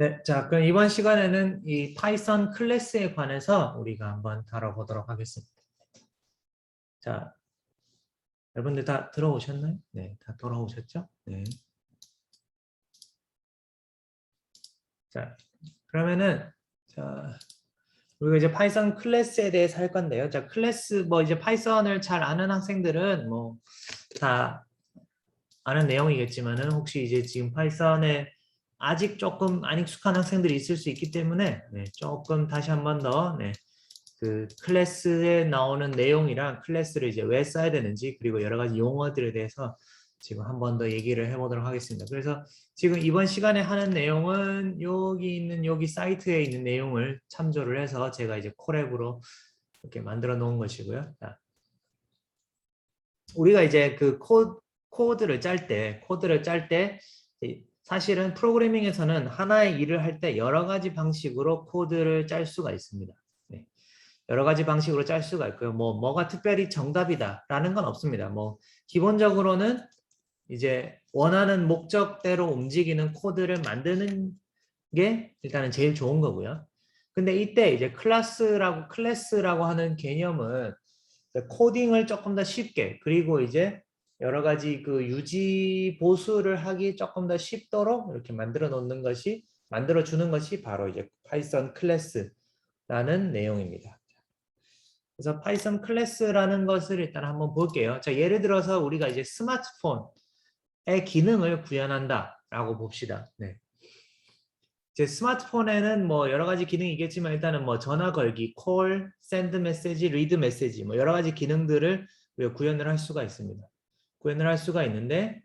네, 자, 그럼 이번 시간에는 이 파이썬 클래스에 관해서 우리가 한번 다뤄보도록 하겠습니다. 자, 여러분들 다 들어오셨나요? 네, 다 돌아오셨죠? 네. 자, 그러면은 자, 우리가 이제 파이썬 클래스에 대해서 할 건데요. 자, 클래스 뭐 이제 파이썬을 잘 아는 학생들은 뭐 다 아는 내용이겠지만은 혹시 이제 지금 파이썬에 아직 조금 안 익숙한 학생들이 있을 수 있기 때문에 네, 조금 다시 한번 더 네, 그 클래스에 나오는 내용이랑 클래스를 이제 왜 써야 되는지 그리고 여러 가지 용어들에 대해서 지금 한 번 더 얘기를 해보도록 하겠습니다. 그래서 지금 이번 시간에 하는 내용은 여기 있는 여기 사이트에 있는 내용을 참조를 해서 제가 이제 콜앱으로 이렇게 만들어 놓은 것이고요. 자, 우리가 이제 그 코드를 짤 때 사실은 프로그래밍에서는 하나의 일을 할 때 여러 가지 방식으로 코드를 짤 수가 있습니다. 네. 여러 가지 방식으로 짤 수가 있고요. 뭐가 특별히 정답이다라는 건 없습니다. 뭐 기본적으로는 이제 원하는 목적대로 움직이는 코드를 만드는 게 일단은 제일 좋은 거고요. 근데 이때 이제 클래스라고 하는 개념은 코딩을 조금 더 쉽게 그리고 이제 여러 가지 그 유지 보수를 하기 조금 더 쉽도록 이렇게 만들어 주는 것이 바로 이제 파이썬 클래스라는 내용입니다. 그래서 파이썬 클래스라는 것을 일단 한번 볼게요. 자, 예를 들어서 우리가 이제 스마트폰의 기능을 구현한다라고 봅시다. 네. 이제 스마트폰에는 뭐 여러 가지 기능이 있겠지만 일단은 뭐 전화 걸기, 콜, 샌드 메시지, 리드 메시지 뭐 여러 가지 기능들을 우리가 구현을 할 수가 있습니다. 구현을 할 수가 있는데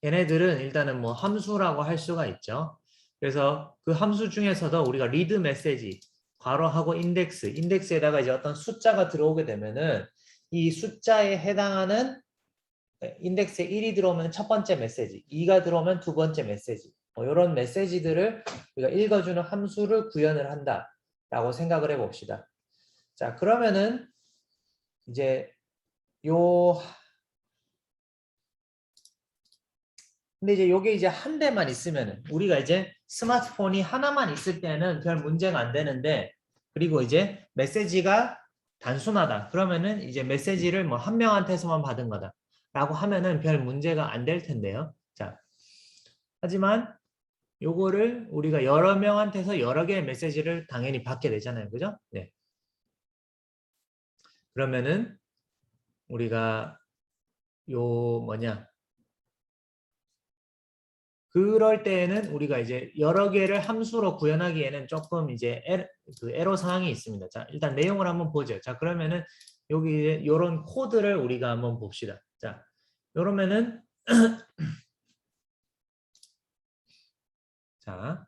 얘네들은 일단은 뭐 함수라고 할 수가 있죠. 그래서 그 함수 중에서도 우리가 리드 메시지, 괄호하고 인덱스에다가 이제 어떤 숫자가 들어오게 되면은 이 숫자에 해당하는 인덱스에 1이 들어오면 첫 번째 메시지, 2가 들어오면 두 번째 메시지, 뭐 이런 메시지들을 우리가 읽어주는 함수를 구현을 한다라고 생각을 해봅시다. 자, 그러면은 이제 요 근데 이제 요게 이제 한 대만 있으면은 우리가 이제 스마트폰이 하나만 있을 때는 별 문제가 안 되는데 그리고 이제 메시지가 단순하다. 그러면은 이제 메시지를 뭐 한 명한테서만 받은 거다. 라고 하면은 별 문제가 안 될 텐데요. 자, 하지만 요거를 우리가 여러 명한테서 여러 개의 메시지를 당연히 받게 되잖아요. 그죠? 네. 그러면은 우리가 요 그럴 때에는 우리가 이제 여러 개를 함수로 구현하기에는 조금 이제 에러 사항이 있습니다. 자, 일단 내용을 한번 보죠. 자, 그러면은 여기 이런 코드를 우리가 한번 봅시다. 자, 이러면은 자,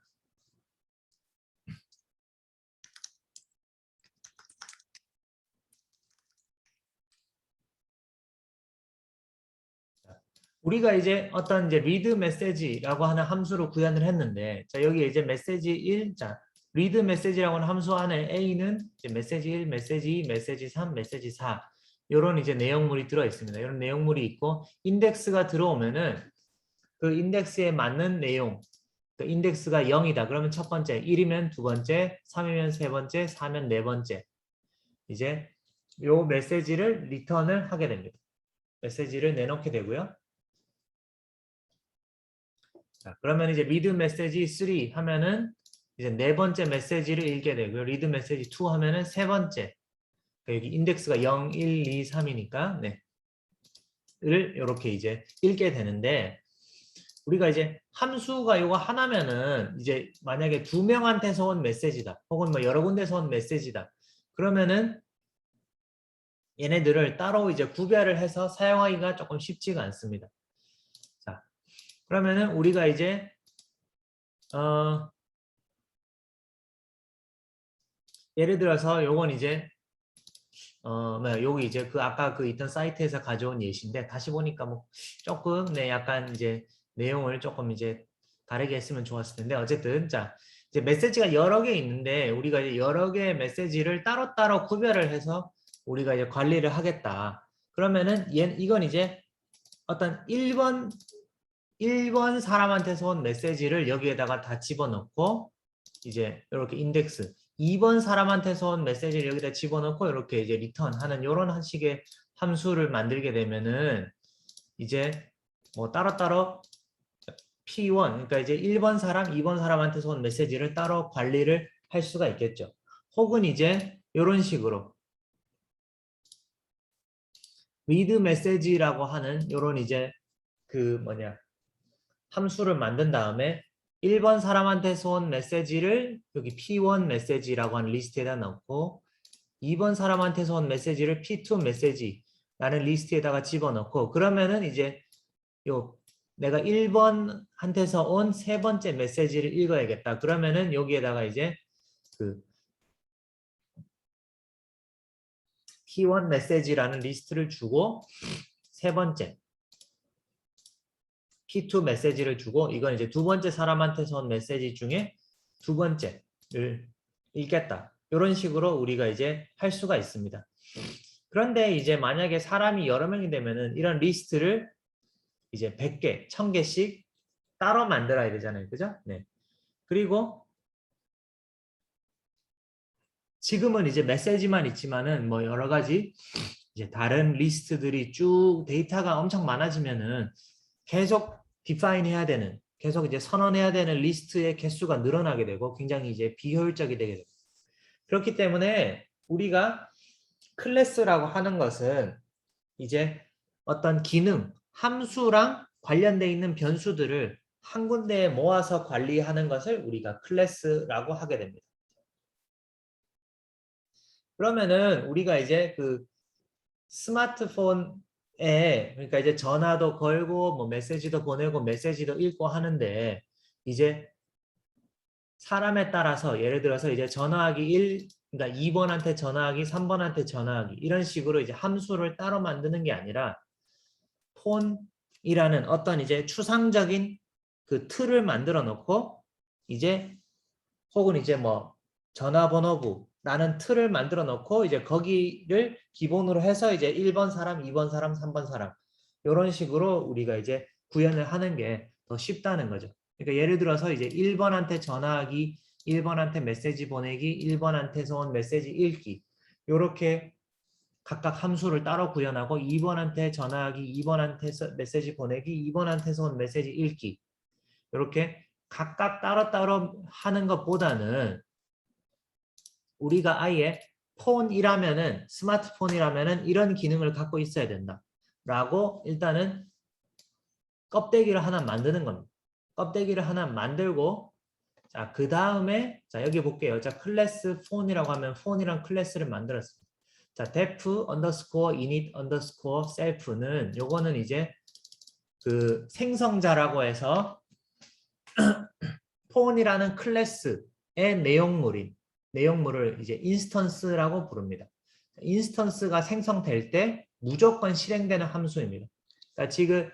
우리가 이제 어떤 이제 리드 메시지라고 하는 함수를 구현을 했는데, 자, 여기 이제 메시지 1, 자, 리드 메시지라고 하는 함수 안에 A는 이제 메시지 1, 메시지 2, 메시지 3, 메시지 4 이런 이제 내용물이 들어 있습니다. 이런 내용물이 있고 인덱스가 들어오면은 그 인덱스에 맞는 내용, 그 인덱스가 0이다. 그러면 첫 번째, 1이면 두 번째, 3이면 세 번째, 4면 네 번째. 이제 요 메시지를 리턴을 하게 됩니다. 메시지를 내놓게 되고요. 자, 그러면 이제 리드 메시지 3 하면은 이제 네 번째 메시지를 읽게 되고요. 리드 메시지 2 하면은 세 번째. 여기 인덱스가 0, 1, 2, 3이니까 네. 를 이렇게 이제 읽게 되는데 우리가 이제 함수가 이거 하나면은 이제 만약에 두 명한테서 온 메시지다. 혹은 뭐 여러 군데서 온 메시지다. 그러면은 얘네들을 따로 이제 구별을 해서 사용하기가 조금 쉽지가 않습니다. 자, 그러면은 우리가 이제 예를 들어서 요건 이제 여기 이제 그 아까 그 있던 사이트에서 가져온 예시인데 다시 보니까 뭐 조금 네 약간 이제 내용을 조금 이제 다르게 했으면 좋았을 텐데 어쨌든 자 이제 메시지가 여러 개 있는데 우리가 이제 여러 개의 메시지를 따로따로 구별을 해서 우리가 이제 관리를 하겠다. 그러면은 이건 이제 어떤 1번 1번 사람한테서 온 메시지를 여기에다가 다 집어넣고 이제 이렇게 인덱스 2번 사람한테서 온 메시지를 여기다 집어넣고 이렇게 이제 리턴하는 이런 식의 함수를 만들게 되면은 이제 뭐 따로따로 P1 그러니까 이제 1번 사람, 2번 사람한테서 온 메시지를 따로 관리를 할 수가 있겠죠. 혹은 이제 이런 식으로 read message라고 하는 이런 이제 그 뭐냐 함수를 만든 다음에 1번 사람한테서 온 메시지를 여기 P1 메시지라고 하는 리스트에다 넣고 2번 사람한테서 온 메시지를 P2 메시지라는 리스트에다가 집어넣고 그러면은 이제 요 내가 1번한테서 온 세 번째 메시지를 읽어야겠다. 그러면은 여기에다가 이제 그 P1 메시지라는 리스트를 주고 세 번째 P2 메시지를 주고 이건 이제 두 번째 사람한테서 온 메시지 중에 두 번째를 읽겠다. 이런 식으로 우리가 이제 할 수가 있습니다. 그런데 이제 만약에 사람이 여러 명이 되면은 이런 리스트를 이제 100개, 1000개씩 따로 만들어야 되잖아요. 그죠? 네. 그리고 지금은 이제 메시지만 있지만은 뭐 여러 가지 이제 다른 리스트들이 쭉 데이터가 엄청 많아지면은 계속 디파인 해야 되는 계속 이제 선언해야 되는 리스트의 개수가 늘어나게 되고 굉장히 이제 비효율적이 되게 됩니다. 그렇기 때문에 우리가 클래스라고 하는 것은 이제 어떤 기능, 함수랑 관련되어 있는 변수들을 한 군데에 모아서 관리하는 것을 우리가 클래스라고 하게 됩니다. 그러면은 우리가 이제 그 스마트폰에 그러니까 이제 전화도 걸고 뭐 메시지도 보내고 메시지도 읽고 하는데 이제 사람에 따라서 예를 들어서 이제 전화하기 1 그러니까 2번한테 전화하기 3번한테 전화하기 이런 식으로 이제 함수를 따로 만드는 게 아니라 폰이라는 어떤 이제 추상적인 그 틀을 만들어 놓고 이제 혹은 이제 뭐 전화번호부라는 틀을 만들어 놓고 이제 거기를 기본으로 해서 이제 1번 사람, 2번 사람, 3번 사람 이런 식으로 우리가 이제 구현을 하는 게 더 쉽다는 거죠. 그러니까 예를 들어서 이제 1번한테 전화하기, 1번한테 메시지 보내기, 1번한테서 온 메시지 읽기 이렇게 각각 함수를 따로 구현하고 2번한테 전화하기, 2번한테 메시지 보내기, 2번한테서 온 메시지 읽기 이렇게 각각 따로따로 하는 것보다는 우리가 아예 폰이라면은 스마트폰이라면은 이런 기능을 갖고 있어야 된다. 라고 일단은 껍데기를 하나 만드는 겁니다. 껍데기를 하나 만들고 자, 그 다음에 자, 여기 볼게요. 자, 클래스 폰이라고 하면 폰이랑 클래스를 만들었습니다. 자, def underscore init underscore self는 요거는 이제 그 생성자라고 해서 폰이라는 클래스의 내용물을 이제 인스턴스라고 부릅니다. 인스턴스가 생성될 때 무조건 실행되는 함수입니다. 그러니까 지금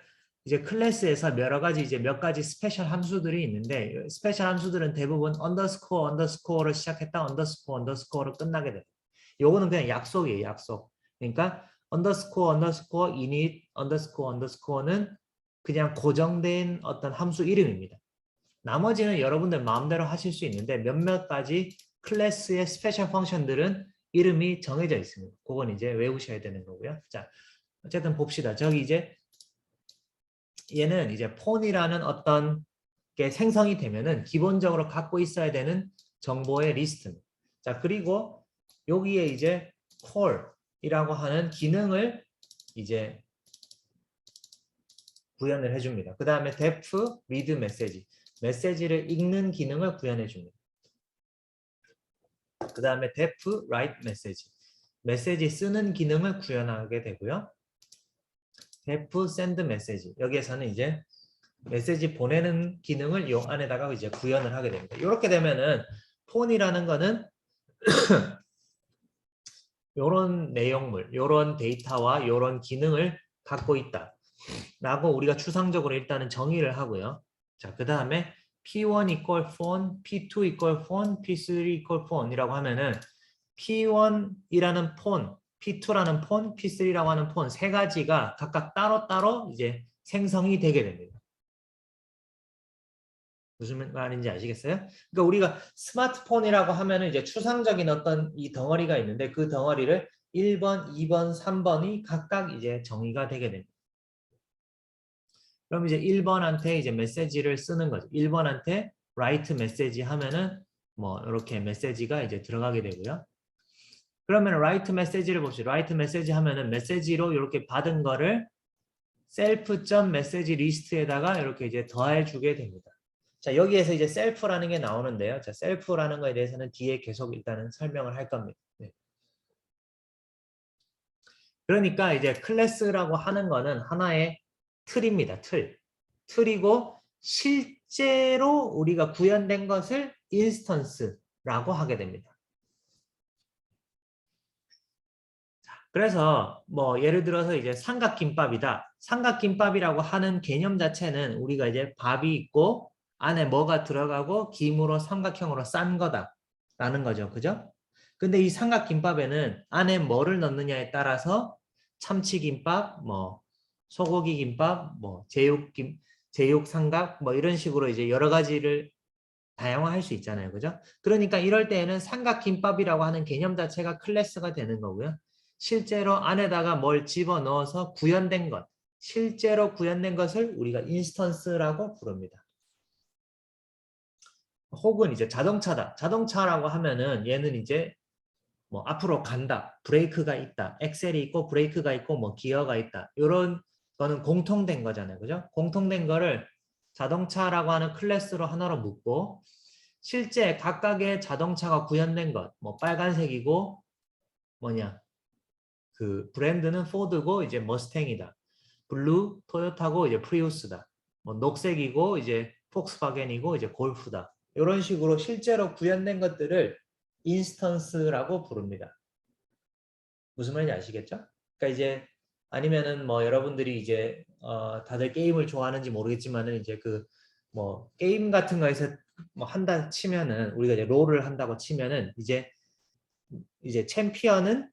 이제 클래스에서 여러 가지 이제 몇 가지 스페셜 함수들이 있는데 스페셜 함수들은 대부분 언더스코어로 시작했다 언더스코어로 끝나게 돼요. 요거는 그냥 약속이에요, 약속. 그러니까 언더스코어 init 언더스코어는 그냥 고정된 어떤 함수 이름입니다. 나머지는 여러분들 마음대로 하실 수 있는데 몇몇 가지 클래스의 스페셜 펑션들은 이름이 정해져 있습니다. 그건 이제 외우셔야 되는 거고요. 자, 어쨌든 봅시다. 저기 이제 얘는 이제 폰이라는 어떤 게 생성이 되면은 기본적으로 갖고 있어야 되는 정보의 리스트입니다. 자, 그리고 여기에 이제 call이라고 하는 기능을 이제 구현을 해줍니다. 그 다음에 def read message 메시지를 읽는 기능을 구현해 줍니다. 그 다음에 def write message 메시지 쓰는 기능을 구현하게 되고요. def send message 여기에서는 이제 메시지 보내는 기능을 이 안에다가 이제 구현을 하게 됩니다. 이렇게 되면은 폰이라는 거는 이런 내용물, 이런 데이터와 이런 기능을 갖고 있다. 라고 우리가 추상적으로 일단은 정의를 하고요. 자, 그 다음에 P1 equal phone, P2 equal phone, P3 equal phone 이라고 하면은 P1이라는 폰, P2라는 폰, P3라고 하는 폰 세 가지가 각각 따로따로 이제 생성이 되게 됩니다. 무슨 말인지 아시겠어요? 그러니까 우리가 스마트폰이라고 하면은 이제 추상적인 어떤 이 덩어리가 있는데 그 덩어리를 1번, 2번, 3번이 각각 이제 정의가 되게 됩니다. 그럼 이제 1번한테 이제 메시지를 쓰는 거죠. 1번한테 write 메시지 하면은 뭐 이렇게 메시지가 이제 들어가게 되고요. 그러면 write 메시지를 봅시다. write 메시지 하면은 메시지로 이렇게 받은 거를 self.message 리스트에다가 이렇게 이제 더해 주게 됩니다. 자, 여기에서 이제 셀프라는 게 나오는데요. 자, 셀프라는 거에 대해서는 뒤에 계속 일단은 설명을 할 겁니다. 네. 그러니까 이제 클래스라고 하는 거는 하나의 틀입니다. 틀. 틀이고 실제로 우리가 구현된 것을 인스턴스라고 하게 됩니다. 그래서 뭐 예를 들어서 이제 삼각김밥이다. 삼각김밥이라고 하는 개념 자체는 우리가 이제 밥이 있고 안에 뭐가 들어가고 김으로 삼각형으로 싼 거다라는 거죠. 그죠? 근데 이 삼각김밥에는 안에 뭐를 넣느냐에 따라서 참치김밥, 뭐 소고기김밥, 뭐 제육삼각 뭐 이런 식으로 이제 여러 가지를 다양화할 수 있잖아요. 그죠? 그러니까 이럴 때에는 삼각김밥이라고 하는 개념 자체가 클래스가 되는 거고요. 실제로 안에다가 뭘 집어넣어서 구현된 것, 실제로 구현된 것을 우리가 인스턴스라고 부릅니다. 혹은 이제 자동차다. 자동차라고 하면은 얘는 이제 뭐 앞으로 간다, 브레이크가 있다, 엑셀이 있고 브레이크가 있고 뭐 기어가 있다. 이런 거는 공통된 거잖아요. 그죠? 공통된 거를 자동차라고 하는 클래스로 하나로 묶고 실제 각각의 자동차가 구현된 것, 뭐 빨간색이고 뭐냐 그 브랜드는 포드고 이제 머스탱이다. 블루 토요타고 이제 프리우스다. 뭐 녹색이고 이제 폭스바겐이고 이제 골프다. 이런 식으로 실제로 구현된 것들을 인스턴스라고 부릅니다. 무슨 말인지 아시겠죠? 그러니까 이제 아니면은 뭐 여러분들이 이제 다들 게임을 좋아하는지 모르겠지만은 이제 그 뭐 게임 같은 거에서 뭐 한다 치면은 우리가 이제 롤을 한다고 치면은 이제 챔피언은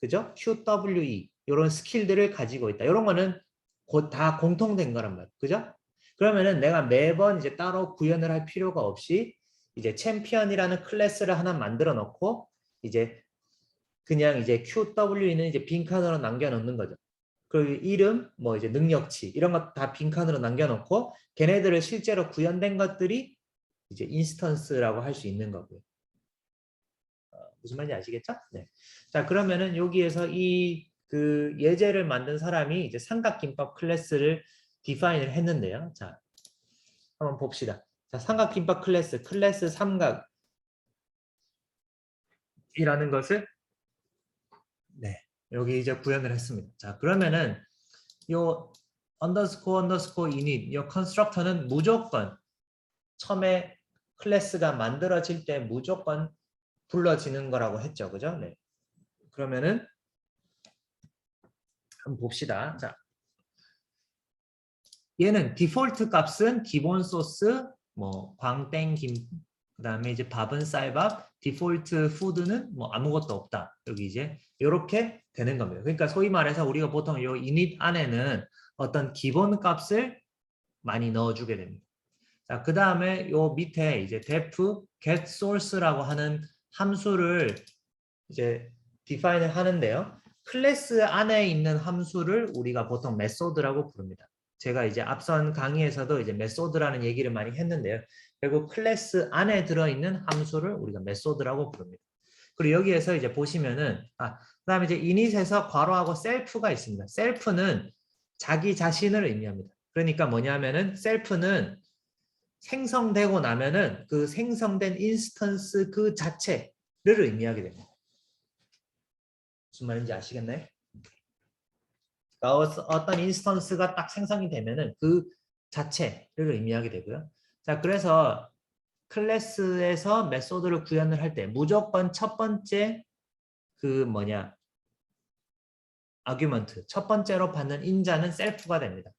그죠? QWE 이런 스킬들을 가지고 있다. 이런 거는 곧 다 공통된 거란 말이에요. 그죠? 그러면은 내가 매번 이제 따로 구현을 할 필요가 없이 이제 챔피언이라는 클래스를 하나 만들어 놓고 이제 그냥 이제 QWE는 이제 빈칸으로 남겨놓는 거죠. 그리고 이름, 뭐 이제 능력치 이런 것 다 빈칸으로 남겨놓고 걔네들을 실제로 구현된 것들이 이제 인스턴스라고 할 수 있는 거고요. 무슨 말인지 아시겠죠? 네. 자, 그러면은 여기에서 이 그 예제를 만든 사람이 이제 삼각김밥 클래스를 디파인을 했는데요. 자, 한번 봅시다. 자, 삼각김밥 클래스 삼각이라는 것을 네, 여기 이제 구현을 했습니다. 자, 그러면은 요 언더스코어 init 요 컨스트럭터는 무조건 처음에 클래스가 만들어질 때 무조건 불러지는 거라고 했죠. 그죠? 네. 그러면은 한번 봅시다. 자, 얘는 디폴트 값은 기본 소스, 뭐 광땡김, 그다음에 이제 밥은 쌀밥, 디폴트 푸드는 뭐 아무것도 없다. 여기 이제 이렇게 되는 겁니다. 그러니까 소위 말해서 우리가 보통 요 init 안에는 어떤 기본 값을 많이 넣어주게 됩니다. 자, 그 다음에 요 밑에 이제 def get source라고 하는 함수를 이제 디파인을 하는데요. 클래스 안에 있는 함수를 우리가 보통 메소드라고 부릅니다. 제가 이제 앞선 강의에서도 이제 메소드라는 얘기를 많이 했는데요. 결국 클래스 안에 들어있는 함수를 우리가 메소드라고 부릅니다. 그리고 여기에서 이제 보시면은 그다음에 이제 init에서 괄호하고 셀프가 있습니다. 셀프는 자기 자신을 의미합니다. 그러니까 뭐냐면은 셀프는 생성되고 나면은 그 생성된 인스턴스 그 자체를 의미하게 됩니다. 무슨 말인지 아시겠나요? 그러니까 어떤 인스턴스가 딱 생성이 되면은 그 자체를 의미하게 되고요. 자, 그래서 클래스에서 메소드를 구현을 할 때 무조건 첫 번째 그 뭐냐 아규먼트 첫 번째로 받는 인자는 셀프가 됩니다.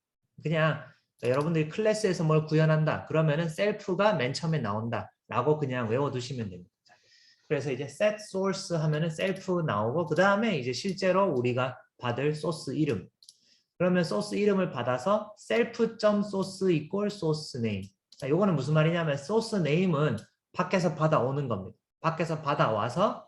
그냥 여러분들이 클래스에서 뭘 구현한다 그러면은 셀프가 맨 처음에 나온다 라고 그냥 외워두시면 됩니다. 그래서 이제 set source 하면은 셀프 나오고 그 다음에 이제 실제로 우리가 받을 소스 이름 그러면 소스 이름을 받아서 self.source equal source name 자, 요거는 무슨 말이냐면 소스 네임은 밖에서 받아오는 겁니다. 밖에서 받아와서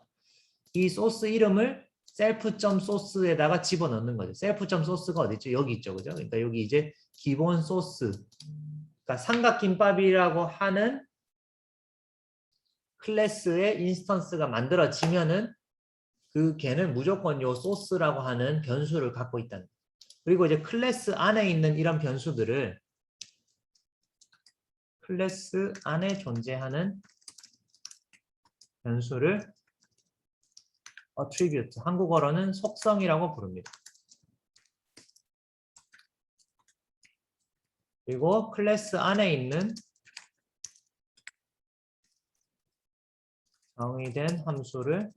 이 소스 이름을 셀프.소스에다가 집어넣는 거죠. 셀프.소스가 어디 있죠? 여기 있죠. 그죠? 그러니까 여기 이제 기본 소스. 그러니까 삼각김밥이라고 하는 클래스의 인스턴스가 만들어지면은 그 걔는 무조건 요 소스라고 하는 변수를 갖고 있다는 거예요. 그리고 이제 클래스 안에 있는 이런 변수들을 클래스 안에 존재하는 변수를 attribute, 한국어로는 속성이라고 부릅니다. 그리고 클래스 안에 있는 정의된 함수를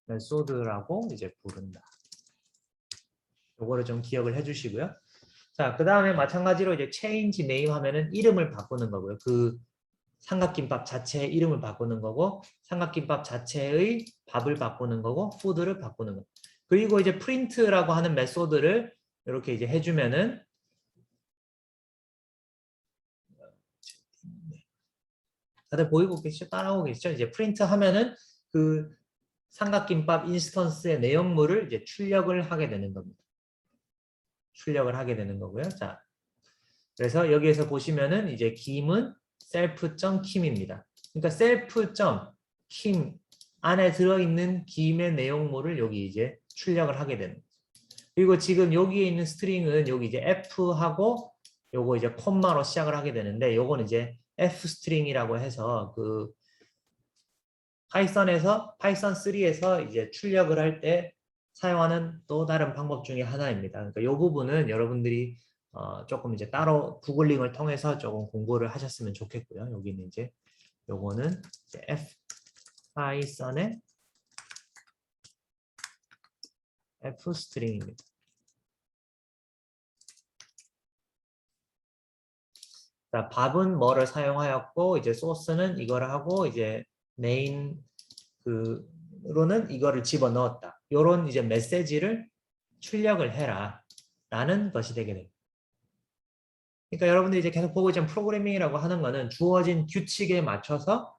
메소드라고 이제 부른다. 요거를 좀 기억을 해주시고요. 자, 그 다음에 마찬가지로 이제 change name 하면은 이름을 바꾸는 거고요. 그 삼각김밥 자체의 이름을 바꾸는 거고, 삼각김밥 자체의 밥을 바꾸는 거고, food를 바꾸는 거. 그리고 이제 print라고 하는 메소드를 이렇게 이제 해주면은 다들 보이고 계시죠? 따라오고 계시죠? 이제 프린트 하면은 그 삼각김밥 인스턴스의 내용물을 이제 출력을 하게 되는 겁니다. 출력을 하게 되는 거고요. 자, 그래서 여기에서 보시면은 이제 김은 self.kim입니다. 그러니까 self.kim 안에 들어있는 김의 내용물을 여기 이제 출력을 하게 되는 거죠. 그리고 지금 여기에 있는 스트링은 여기 이제 F하고 요거 이제 콤마로 시작을 하게 되는데 요거는 이제 F 스트링이라고 해서 그 파이썬 3에서 이제 출력을 할 때 사용하는 또 다른 방법 중에 하나입니다. 그러니까 이 부분은 여러분들이 조금 이제 따로 구글링을 통해서 조금 공부를 하셨으면 좋겠고요. 여기는 이제 요거는 이제 파이썬의 F 스트링입니다. 자, 밥은 뭐를 사용하였고 이제 소스는 이거를 하고 이제 메인 그로는 이거를 집어넣었다. 요런 이제 메시지를 출력을 해라 라는 것이 되게 됩니다. 그러니까 여러분들이 이제 계속 보고 있는 프로그래밍이라고 하는 거는 주어진 규칙에 맞춰서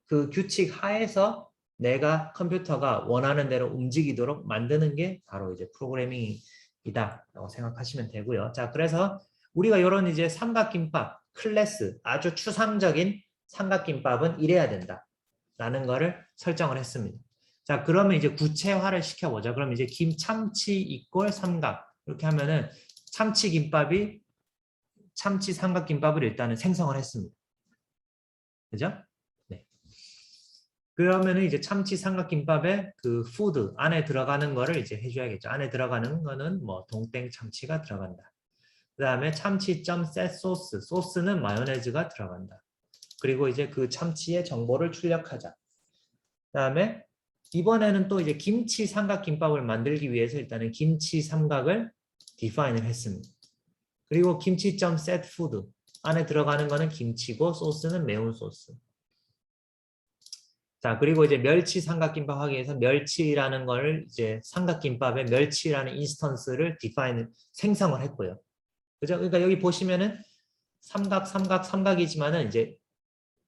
그 규칙 하에서 내가 컴퓨터가 원하는 대로 움직이도록 만드는 게 바로 이제 프로그래밍이다라고 생각하시면 되고요. 자, 그래서 우리가 이런 이제 삼각김밥 클래스 아주 추상적인 삼각김밥은 이래야 된다 라는 거를 설정을 했습니다. 자, 그러면 이제 구체화를 시켜보자. 그럼 이제 김참치 이꼴 삼각 이렇게 하면은 참치김밥이 참치 삼각김밥을 일단은 생성을 했습니다. 그죠? 네. 그러면은 이제 참치 삼각김밥에 그 푸드 안에 들어가는 거를 이제 해줘야겠죠. 안에 들어가는 거는 뭐 동땡 참치가 들어간다. 그 다음에 참치.set 소스, 소스는 마요네즈가 들어간다. 그리고 이제 그 참치의 정보를 출력하자. 그 다음에 이번에는 또 이제 김치 삼각김밥을 만들기 위해서 일단은 김치 삼각을 디파인을 했습니다. 그리고 김치.set food 안에 들어가는 거는 김치고 소스는 매운 소스. 자, 그리고 이제 멸치 삼각김밥 하기 위해서 멸치라는 걸 이제 삼각김밥에 멸치라는 인스턴스를 생성을 했고요. 그죠? 그러니까 여기 보시면은 삼각이지만은 이제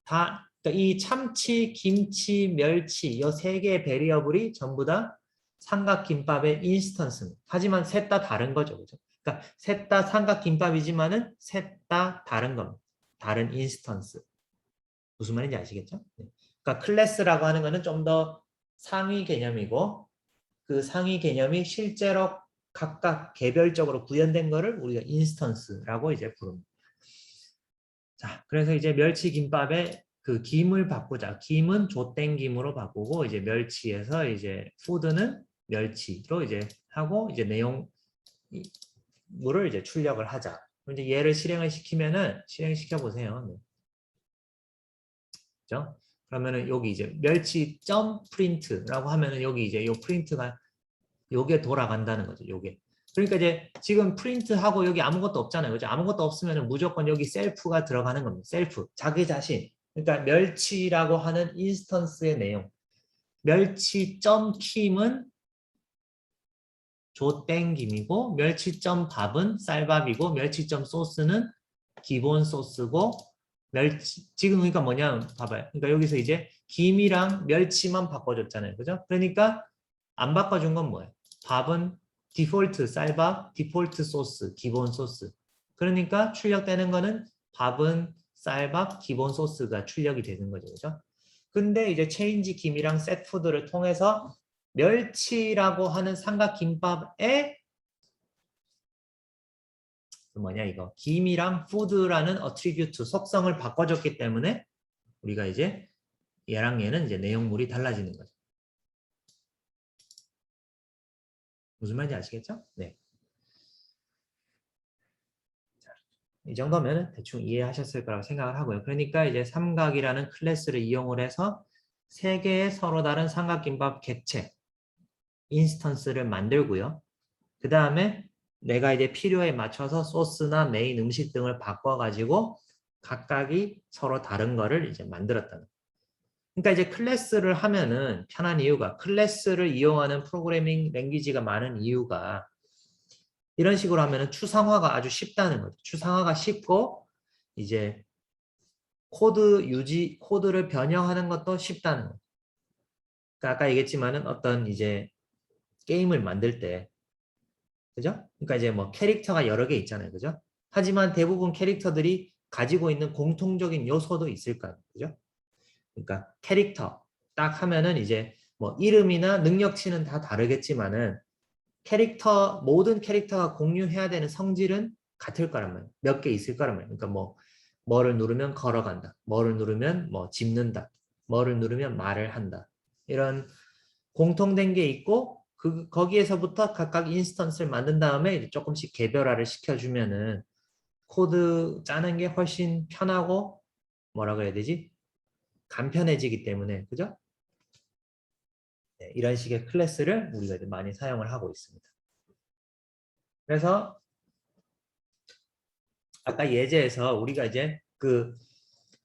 다 그러니까 이 참치, 김치, 멸치 이 세 개의 베리어블이 전부 다 삼각김밥의 인스턴스입니다. 하지만 셋 다 다른 거죠. 그죠? 그러니까 셋 다 삼각김밥이지만은 셋 다 다른 겁니다. 다른 인스턴스. 무슨 말인지 아시겠죠? 네. 그러니까 클래스라고 하는 거는 좀 더 상위 개념이고 그 상위 개념이 실제로 각각 개별적으로 구현된 거를 우리가 인스턴스라고 이제 부릅니다. 자, 그래서 이제 멸치 김밥에 그 김을 바꾸자. 김은 조땡김으로 바꾸고 이제 멸치에서 이제 푸드는 멸치로 이제 하고 이제 내용물을 이제 출력을 하자. 이제 얘를 실행시켜 보세요. 네. 그죠? 그러면은 여기 이제 멸치.점 프린트라고 하면은 여기 이제 요 프린트가 요게 돌아간다는 거죠. 요게. 그러니까 이제 지금 프린트하고 여기 아무것도 없잖아요. 그죠? 아무것도 없으면 무조건 여기 셀프가 들어가는 겁니다. 셀프. 자기 자신. 그러니까 멸치라고 하는 인스턴스의 내용. 멸치.kim은 조땡김이고 멸치.밥은 쌀밥이고 멸치.소스는 기본 소스고 지금 그러니까 뭐냐 봐봐요. 그러니까 여기서 이제 김이랑 멸치만 바꿔줬잖아요. 그죠? 그러니까 안 바꿔준 건 뭐예요? 밥은 디폴트 쌀밥, 디폴트 소스, 기본 소스. 그러니까 출력되는 거는 밥은 쌀밥, 기본 소스가 출력이 되는 거죠. 그죠? 근데 이제 체인지 김이랑 셋푸드를 통해서 멸치라고 하는 삼각김밥에 뭐냐 이거 김이랑 푸드라는 어트리뷰트 속성을 바꿔줬기 때문에 우리가 이제 얘랑 얘는 이제 내용물이 달라지는 거죠. 무슨 말인지 아시겠죠? 네. 이 정도면 대충 이해하셨을 거라고 생각을 하고요. 그러니까 이제 삼각이라는 클래스를 이용을 해서 세 개의 서로 다른 삼각김밥 객체 인스턴스를 만들고요. 그 다음에 내가 이제 필요에 맞춰서 소스나 메인 음식 등을 바꿔가지고 각각이 서로 다른 거를 이제 만들었다는. 그러니까 이제 클래스를 하면은 편한 이유가 클래스를 이용하는 프로그래밍 랭귀지가 많은 이유가 이런 식으로 하면은 추상화가 아주 쉽다는 거죠. 추상화가 쉽고 이제 코드를 변형하는 것도 쉽다는 거죠. 그러니까 아까 얘기했지만은 어떤 이제 게임을 만들 때 그죠? 그러니까 이제 뭐 캐릭터가 여러 개 있잖아요. 그죠? 하지만 대부분 캐릭터들이 가지고 있는 공통적인 요소도 있을까요? 그죠? 그러니까 캐릭터 딱 하면은 이제 뭐 이름이나 능력치는 다 다르겠지만은 모든 캐릭터가 공유해야 되는 성질은 같을 거란 말이에요. 몇 개 있을 거란 말이에요. 그러니까 뭐를 누르면 걸어간다. 뭐를 누르면 뭐 짚는다. 뭐를 누르면 말을 한다. 이런 공통된 게 있고 거기에서부터 각각 인스턴스를 만든 다음에 이제 조금씩 개별화를 시켜주면은 코드 짜는 게 훨씬 편하고 뭐라 그래야 되지? 간편해지기 때문에 그죠? 네, 이런 식의 클래스를 우리가 이제 많이 사용을 하고 있습니다. 그래서 아까 예제에서 우리가 이제 그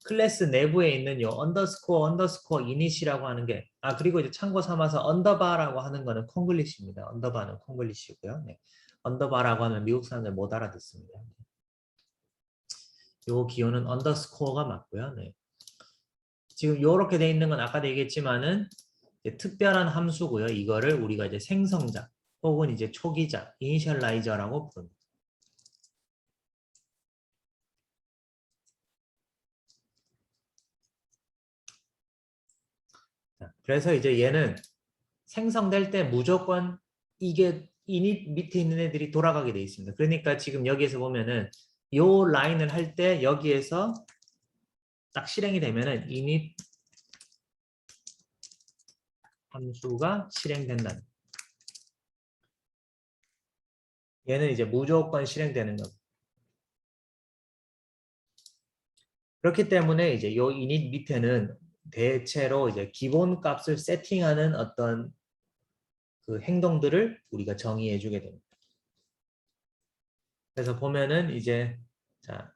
클래스 내부에 있는 요 언더스코어 이닛이라고 하는 게 그리고 이제 참고 삼아서 언더바라고 하는 거는 콩글리시입니다. 언더바는 콩글리시고요. 네. 언더바라고 하면 미국 사람들 못 알아듣습니다. 요 기호는 언더스코어가 맞고요. 네. 지금 요렇게 돼 있는 건 아까도 얘기했지만은 특별한 함수고요. 이거를 우리가 이제 생성자 혹은 이제 초기자, 이니셜라이저라고 부릅니다. 그래서 이제 얘는 생성될 때 무조건 이게 이닛 밑에 있는 애들이 돌아가게 돼 있습니다. 그러니까 지금 여기에서 보면은 요 라인을 할 때 여기에서 딱 실행이 되면은 init 함수가 실행된다는. 얘는 이제 무조건 실행되는 겁니다. 그렇기 때문에 이제 요 init 밑에는 대체로 이제 기본 값을 세팅하는 어떤 그 행동들을 우리가 정의해 주게 됩니다. 그래서 보면은 이제 자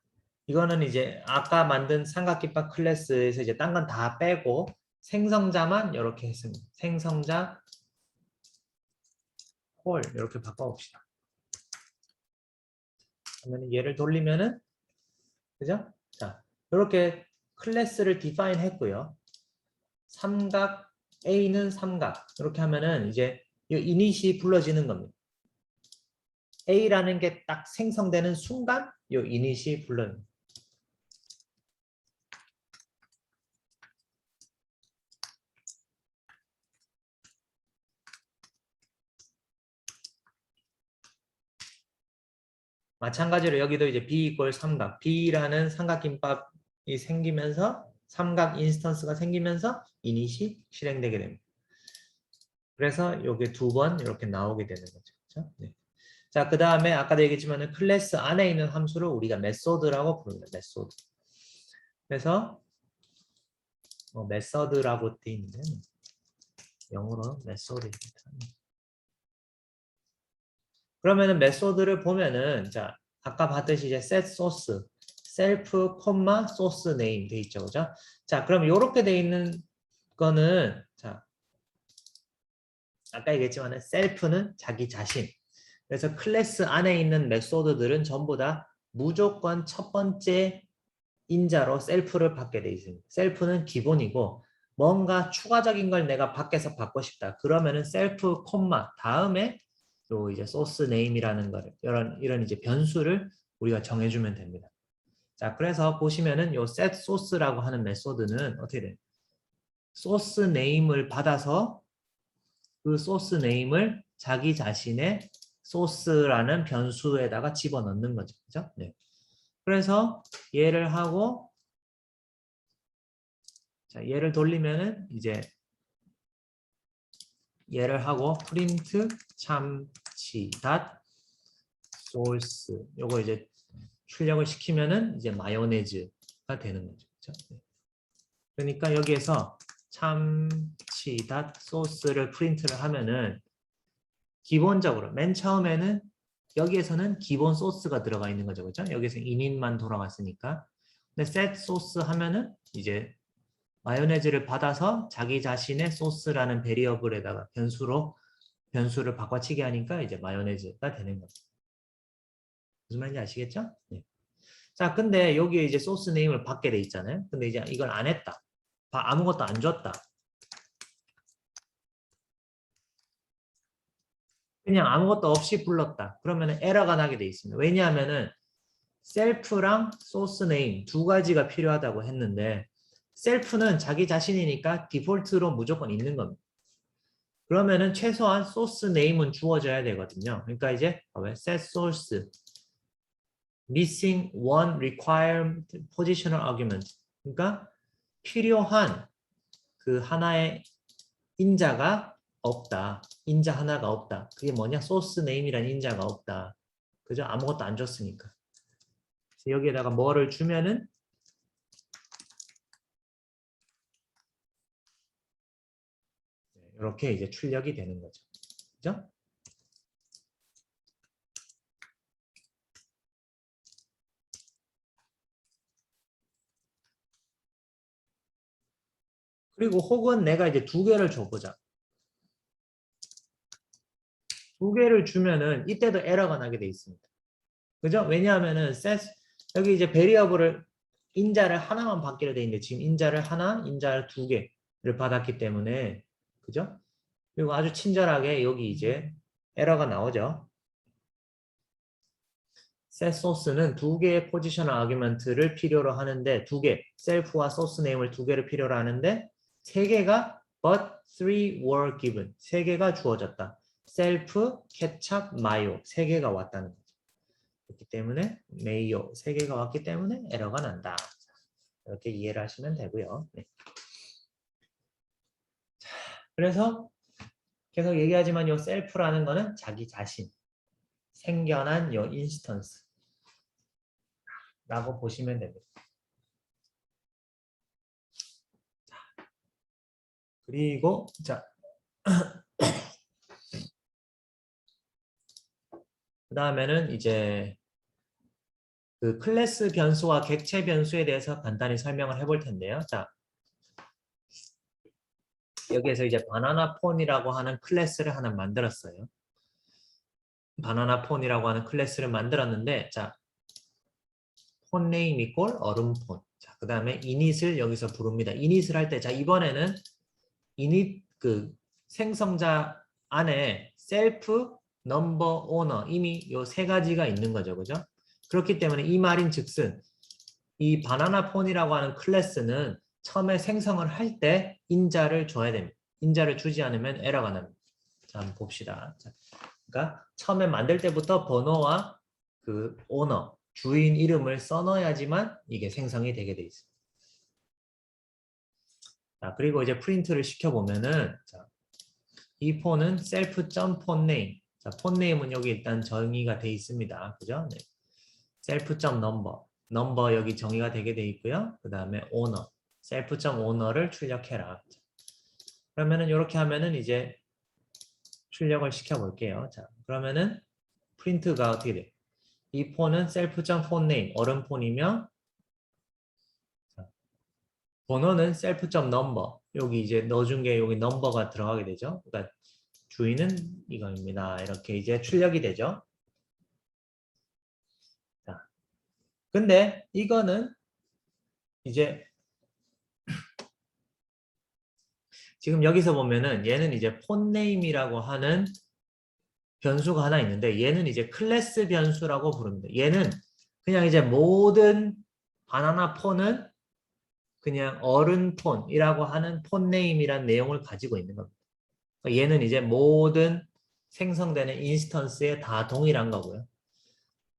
이거는 이제 아까 만든 삼각김밥 클래스에서 이제 딴 건 다 빼고 생성자만 이렇게 했습니다. 생성자 홀 이렇게 바꿔봅시다. 그러면 얘를 돌리면은 그죠? 자 이렇게 클래스를 디파인 했고요. 삼각 A는 삼각 이렇게 하면은 이제 이 이닛이 불러지는 겁니다. A라는 게 딱 생성되는 순간 이 이닛이 불러요. 마찬가지로 여기도 이제 B 이퀄 삼각, B라는 삼각김밥이 생기면서 삼각 인스턴스가 생기면서 이닛이 실행되게 됩니다. 그래서 요게 두 번 이렇게 나오게 되는 거죠. 그렇죠? 네. 자, 그 다음에 아까도 얘기했지만 클래스 안에 있는 함수를 우리가 메소드라고 부릅니다. 메소드. 그래서 메서드라고 되어 있는데 영어로 메소드입니다. 그러면은 메소드를 보면은 자 아까 봤듯이 이제 set source, self, source name 돼 있죠, 그죠? 자, 그럼 이렇게 돼 있는 거는 자 아까 얘기했지만은 self는 자기 자신. 그래서 클래스 안에 있는 메소드들은 전부 다 무조건 첫 번째 인자로 셀프를 받게 돼 있습니다. 셀프는 기본이고 뭔가 추가적인 걸 내가 밖에서 받고 싶다. 그러면은 셀프 콤마 다음에 요 이제 소스 네임이라는 거를 이런 이제 변수를 우리가 정해주면 됩니다. 자, 그래서 보시면은 요 set source라고 하는 메소드는 어떻게 돼요? 소스 네임을 받아서 그 소스 네임을 자기 자신의 소스라는 변수에다가 집어넣는 거죠. 그죠? 네. 그래서 얘를 하고 자, 얘를 돌리면은 이제 얘를 하고 print 참치 닷 source 요거 이제 출력을 시키면은 이제 마요네즈가 되는 거죠. 그렇죠? 네. 그러니까 여기에서 참치 닷 소스를 프린트를 하면은 기본적으로 맨 처음에는 여기에서는 기본 소스가 들어가 있는 거죠. 그렇죠? 여기서 init만 돌아갔으니까. 근데 set 소스 하면은 이제 마요네즈를 받아서 자기 자신의 소스라는 베리어블에다가 변수를 바꿔치기 하니까 이제 마요네즈가 되는 거죠. 무슨 말인지 아시겠죠? 네. 자, 근데 여기에 이제 소스 네임을 받게 돼 있잖아요. 근데 이제 이걸 안 했다. 아무것도 안 줬다. 그냥 아무것도 없이 불렀다. 그러면 에러가 나게 돼 있습니다. 왜냐하면은 셀프랑 소스 네임 두 가지가 필요하다고 했는데 셀프는 자기 자신이니까 디폴트로 무조건 있는 겁니다. 그러면은 최소한 소스 네임은 주어져야 되거든요. 그러니까 이제 set source missing one required positional argument. 그러니까 필요한 그 하나의 인자가 없다. 인자 하나가 없다. 그게 뭐냐? 소스 네임이라는 인자가 없다. 그죠? 아무것도 안 줬으니까. 여기에다가 뭐를 주면은 이렇게 이제 출력이 되는 거죠. 그죠? 그리고 혹은 내가 이제 두 개를 줘보자. 두 개를 주면은 이때도 에러가 나게 돼 있습니다. 그죠? 왜냐하면은 set 여기 이제 베리어블을 인자를 하나만 받기로 돼 있는데 지금 인자를 하나, 인자를 두 개를 받았기 때문에 그죠? 그리고 아주 친절하게 여기 이제 에러가 나오죠. set source는 두 개의 포지셔널 아규먼트를 필요로 하는데 두 개, 셀프와 소스 네임을 두 개를 필요로 하는데 세 개가 but three were given. 세 개가 주어졌다. 셀프, 케찹, 마요 세 개가 왔다는 거죠. 그렇기 때문에 메이오 세 개가 왔기 때문에 에러가 난다. 이렇게 이해를 하시면 되고요. 네. 그래서 계속 얘기하지만 이 셀프라는 거는 자기 자신, 생겨난 이 인스턴스라고 보시면 됩니다. 그리고 자 그 다음에는 이제 그 클래스 변수와 객체 변수에 대해서 간단히 설명을 해볼 텐데요. 자, 여기에서 이제 바나나 폰이라고 하는 클래스를 하나 만들었어요. 바나나 폰이라고 하는 클래스를 만들었는데, 자, 폰 네임 이꼴 얼음폰. 자, 그 다음에 init을 여기서 부릅니다. init을 할 때, 자, 이번에는 init 그 생성자 안에 셀프, 넘버, 오너 이미 요 세 가지가 있는 거죠. 그죠? 그렇기 때문에 이 말인 즉슨 이 바나나 폰이라고 하는 클래스는 처음에 생성을 할 때 인자를 줘야 됩니다. 인자를 주지 않으면 에러가 납니다. 자, 한번 봅시다. 자, 그러니까 처음에 만들 때부터 번호와 그 오너, 주인 이름을 써넣어야지만 이게 생성이 되게 돼 있습니다. 자, 그리고 이제 프린트를 시켜보면은 자, 이 폰은 self.phonename. 자, 폰네임은 여기 일단 정의가 돼 있습니다. 그죠? 네. self.number. 넘버 여기 정의가 되게 돼 있고요. 그 다음에 owner. self.owner를 출력해라. 그러면은 이렇게 하면은 이제 출력을 시켜볼게요. 자, 그러면은 프린트가 어떻게 돼? 이 폰은 self.phoneName 얼음폰이며 자, 번호는 self.number 여기 이제 넣어준 게 여기 넘버가 들어가게 되죠. 그러니까 주인은 이거입니다. 이렇게 이제 출력이 되죠. 자, 근데 이거는 이제 지금 여기서 보면은 얘는 이제 폰네임이라고 하는 변수가 하나 있는데 얘는 이제 클래스 변수라고 부릅니다. 얘는 그냥 이제 모든 바나나 폰은 그냥 어른 폰이라고 하는 폰네임이란 내용을 가지고 있는 겁니다. 얘는 이제 모든 생성되는 인스턴스에 다 동일한 거고요.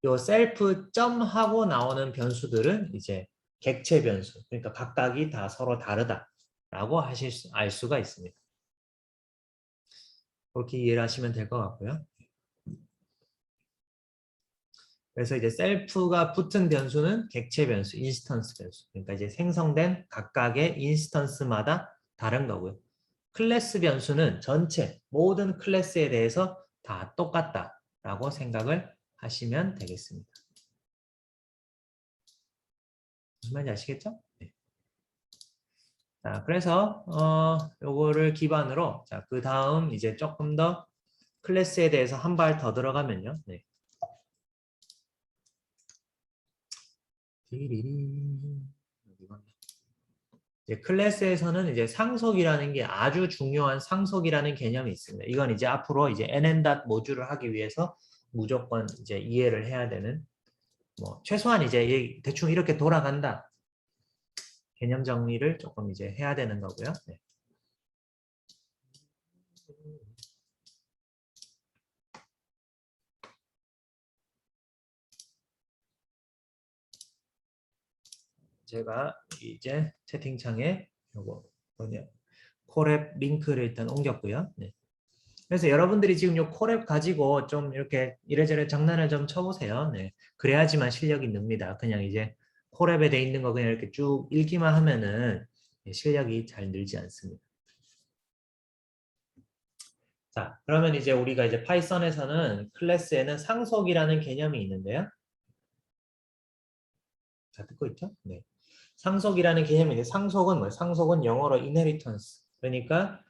요 셀프 점 하고 나오는 변수들은 이제 객체 변수. 그러니까 각각이 다 서로 다르다라고 알 수가 있습니다. 그렇게 이해를 하시면 될 것 같고요. 그래서 이제 셀프가 붙은 변수는 객체 변수, 인스턴스 변수. 그러니까 이제 생성된 각각의 인스턴스마다 다른 거고요. 클래스 변수는 전체 모든 클래스에 대해서 다 똑같다라고 생각을 하시면 되겠습니다. 무슨 말인지 아시겠죠? 네. 자, 그래서 요거를 기반으로 자, 그 다음 이제 조금 더 클래스에 대해서 한 발 더 들어가면요. 네. 이제 클래스에서는 이제 상속이라는 게 아주 중요한 상속이라는 개념이 있습니다. 이건 이제 앞으로 이제 NN 모듈을 하기 위해서 무조건 이제 이해를 해야 되는 뭐 최소한 이제 대충 이렇게 돌아간다 개념 정리를 조금 이제 해야 되는 거고요. 네. 제가 이제 채팅창에 요거 뭐냐 콜앱 링크를 일단 옮겼고요. 네. 그래서 여러분들이 지금 요 콜앱 가지고 좀 이렇게 이래저래 장난을 좀 쳐보세요. 네. 그래야지만 실력이 늡니다. 그냥 이제 콜앱에 돼 있는 거 그냥 이렇게 쭉 읽기만 하면은 실력이 잘 늘지 않습니다. 자, 그러면 이제 우리가 이제 파이썬에서는 클래스에는 상속이라는 개념이 있는데요. 자, 듣고 있죠? 네. 상속이라는 개념인데 상속은 뭐예요? 상속은 영어로 inheritance. 그러니까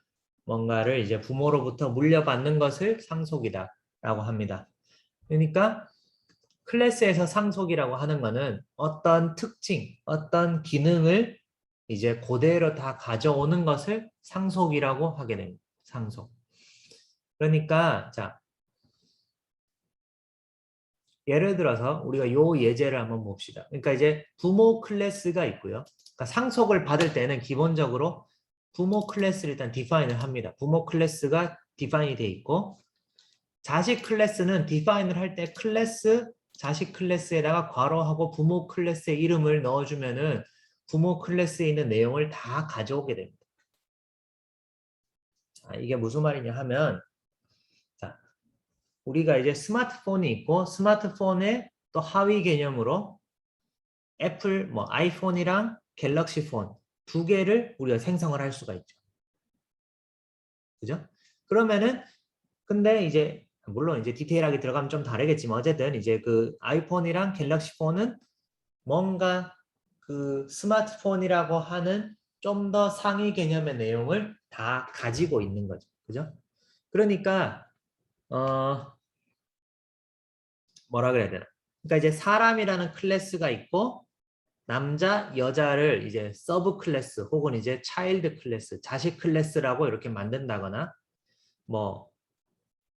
뭔가를 이제 부모로부터 물려받는 것을 상속이다라고 합니다. 그러니까 클래스에서 상속이라고 하는 것은 어떤 특징, 어떤 기능을 이제 그대로 다 가져오는 것을 상속이라고 하게 됩니다. 상속. 그러니까 자 예를 들어서 우리가 요 예제를 한번 봅시다. 그러니까 이제 부모 클래스가 있고요. 그러니까 상속을 받을 때는 기본적으로 부모 클래스를 일단 디파인을 합니다. 부모 클래스가 디파인이 돼 있고 자식 클래스는 디파인을 할 때 클래스 자식 클래스에다가 괄호하고 부모 클래스의 이름을 넣어주면은 부모 클래스에 있는 내용을 다 가져오게 됩니다. 자, 이게 무슨 말이냐 하면 자, 우리가 이제 스마트폰이 있고 스마트폰의 또 하위 개념으로 애플 뭐 아이폰이랑 갤럭시 폰 두 개를 우리가 생성을 할 수가 있죠. 그죠? 그러면은 근데 이제 물론 이제 디테일하게 들어가면 좀 다르겠지만 어쨌든 이제 그 아이폰이랑 갤럭시 폰은 뭔가 그 스마트폰이라고 하는 좀 더 상위 개념의 내용을 다 가지고 있는 거죠. 그죠? 그러니까 뭐라 그래야 되나? 그러니까 이제 사람이라는 클래스가 있고 남자, 여자를 이제 서브 클래스 혹은 이제 차일드 클래스, 자식 클래스라고 이렇게 만든다거나 뭐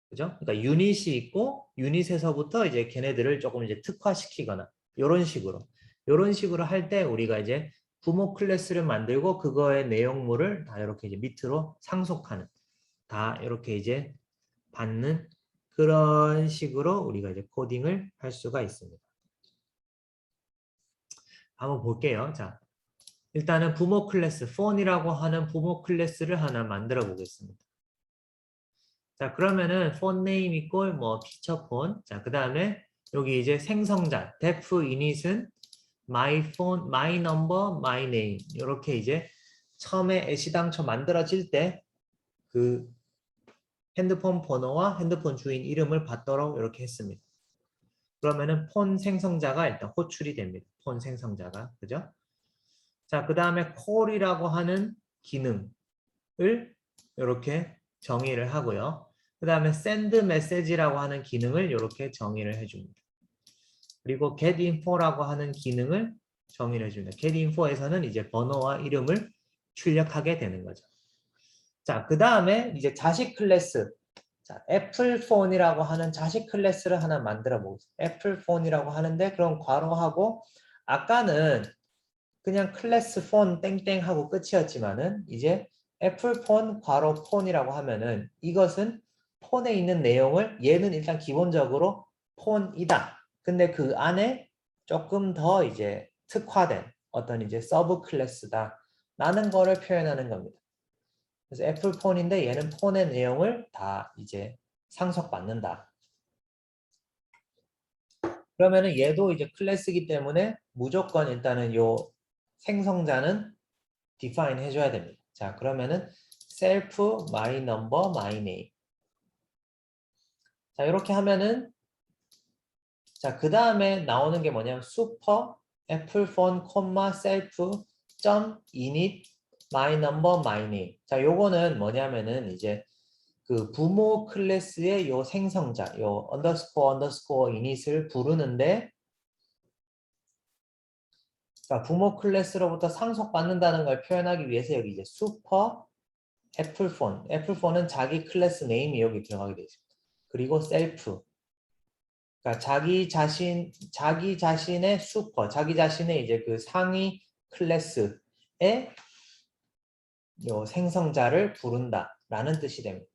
그죠? 그러니까 유닛이 있고 유닛에서부터 이제 걔네들을 조금 이제 특화시키거나 이런 식으로 할 때 우리가 이제 부모 클래스를 만들고 그거의 내용물을 다 이렇게 이제 밑으로 상속하는 다 이렇게 이제 받는 그런 식으로 우리가 이제 코딩을 할 수가 있습니다. 한번 볼게요. 자, 일단은 부모 클래스, 폰이라고 하는 부모 클래스를 하나 만들어 보겠습니다. 자, 그러면은 폰 네임 있고 뭐 피처 폰. 자, 그다음에 여기 이제 생성자 def init은 my phone, my number, my name. 이렇게 이제 처음에 애시당초 만들어질 때 그 핸드폰 번호와 핸드폰 주인 이름을 받도록 이렇게 했습니다. 그러면은 폰 생성자가 일단 호출이 됩니다. 폰 생성자가. 그죠? 자, 그다음에 call이라고 하는 기능을 이렇게 정의를 하고요. 그 다음에 send message라고 하는 기능을 이렇게 정의를 해줍니다. 그리고 getInfo라고 하는 기능을 정의를 해줍니다. getInfo에서는 이제 번호와 이름을 출력하게 되는 거죠. 자, 그 다음에 이제 자식 클래스. 자, 애플폰이라고 하는 자식 클래스를 하나 만들어 보겠습니다. 애플폰이라고 하는데 그럼 괄호하고 아까는 그냥 클래스 폰 땡땡 하고 끝이었지만은 이제 애플폰 괄호 폰이라고 하면은 이것은 폰에 있는 내용을 얘는 일단 기본적으로 폰이다. 근데 그 안에 조금 더 이제 특화된 어떤 이제 서브 클래스다 라는 거를 표현하는 겁니다. 그래서 애플폰인데 얘는 폰의 내용을 다 이제 상속받는다. 그러면은 얘도 이제 클래스이기 때문에 무조건 일단은 요 생성자는 define 해줘야 됩니다. 자, 그러면은 self my number my name. 자, 이렇게 하면은 자, 그 다음에 나오는 게 뭐냐면 super 애플폰, self init my number my name. 자, 요거는 뭐냐면은 이제 그 부모 클래스의 요 생성자, 요 underscore init을 부르는데 그러니까 부모 클래스로부터 상속받는다는 걸 표현하기 위해서 여기 이제 super 애플폰은 자기 클래스 네임이 여기 들어가게 되어 있습니다. 그리고 self 그러니까 자기 자신의 슈퍼, 자기 자신의 이제 그 상위 클래스의 요 생성자를 부른다라는 뜻이 됩니다.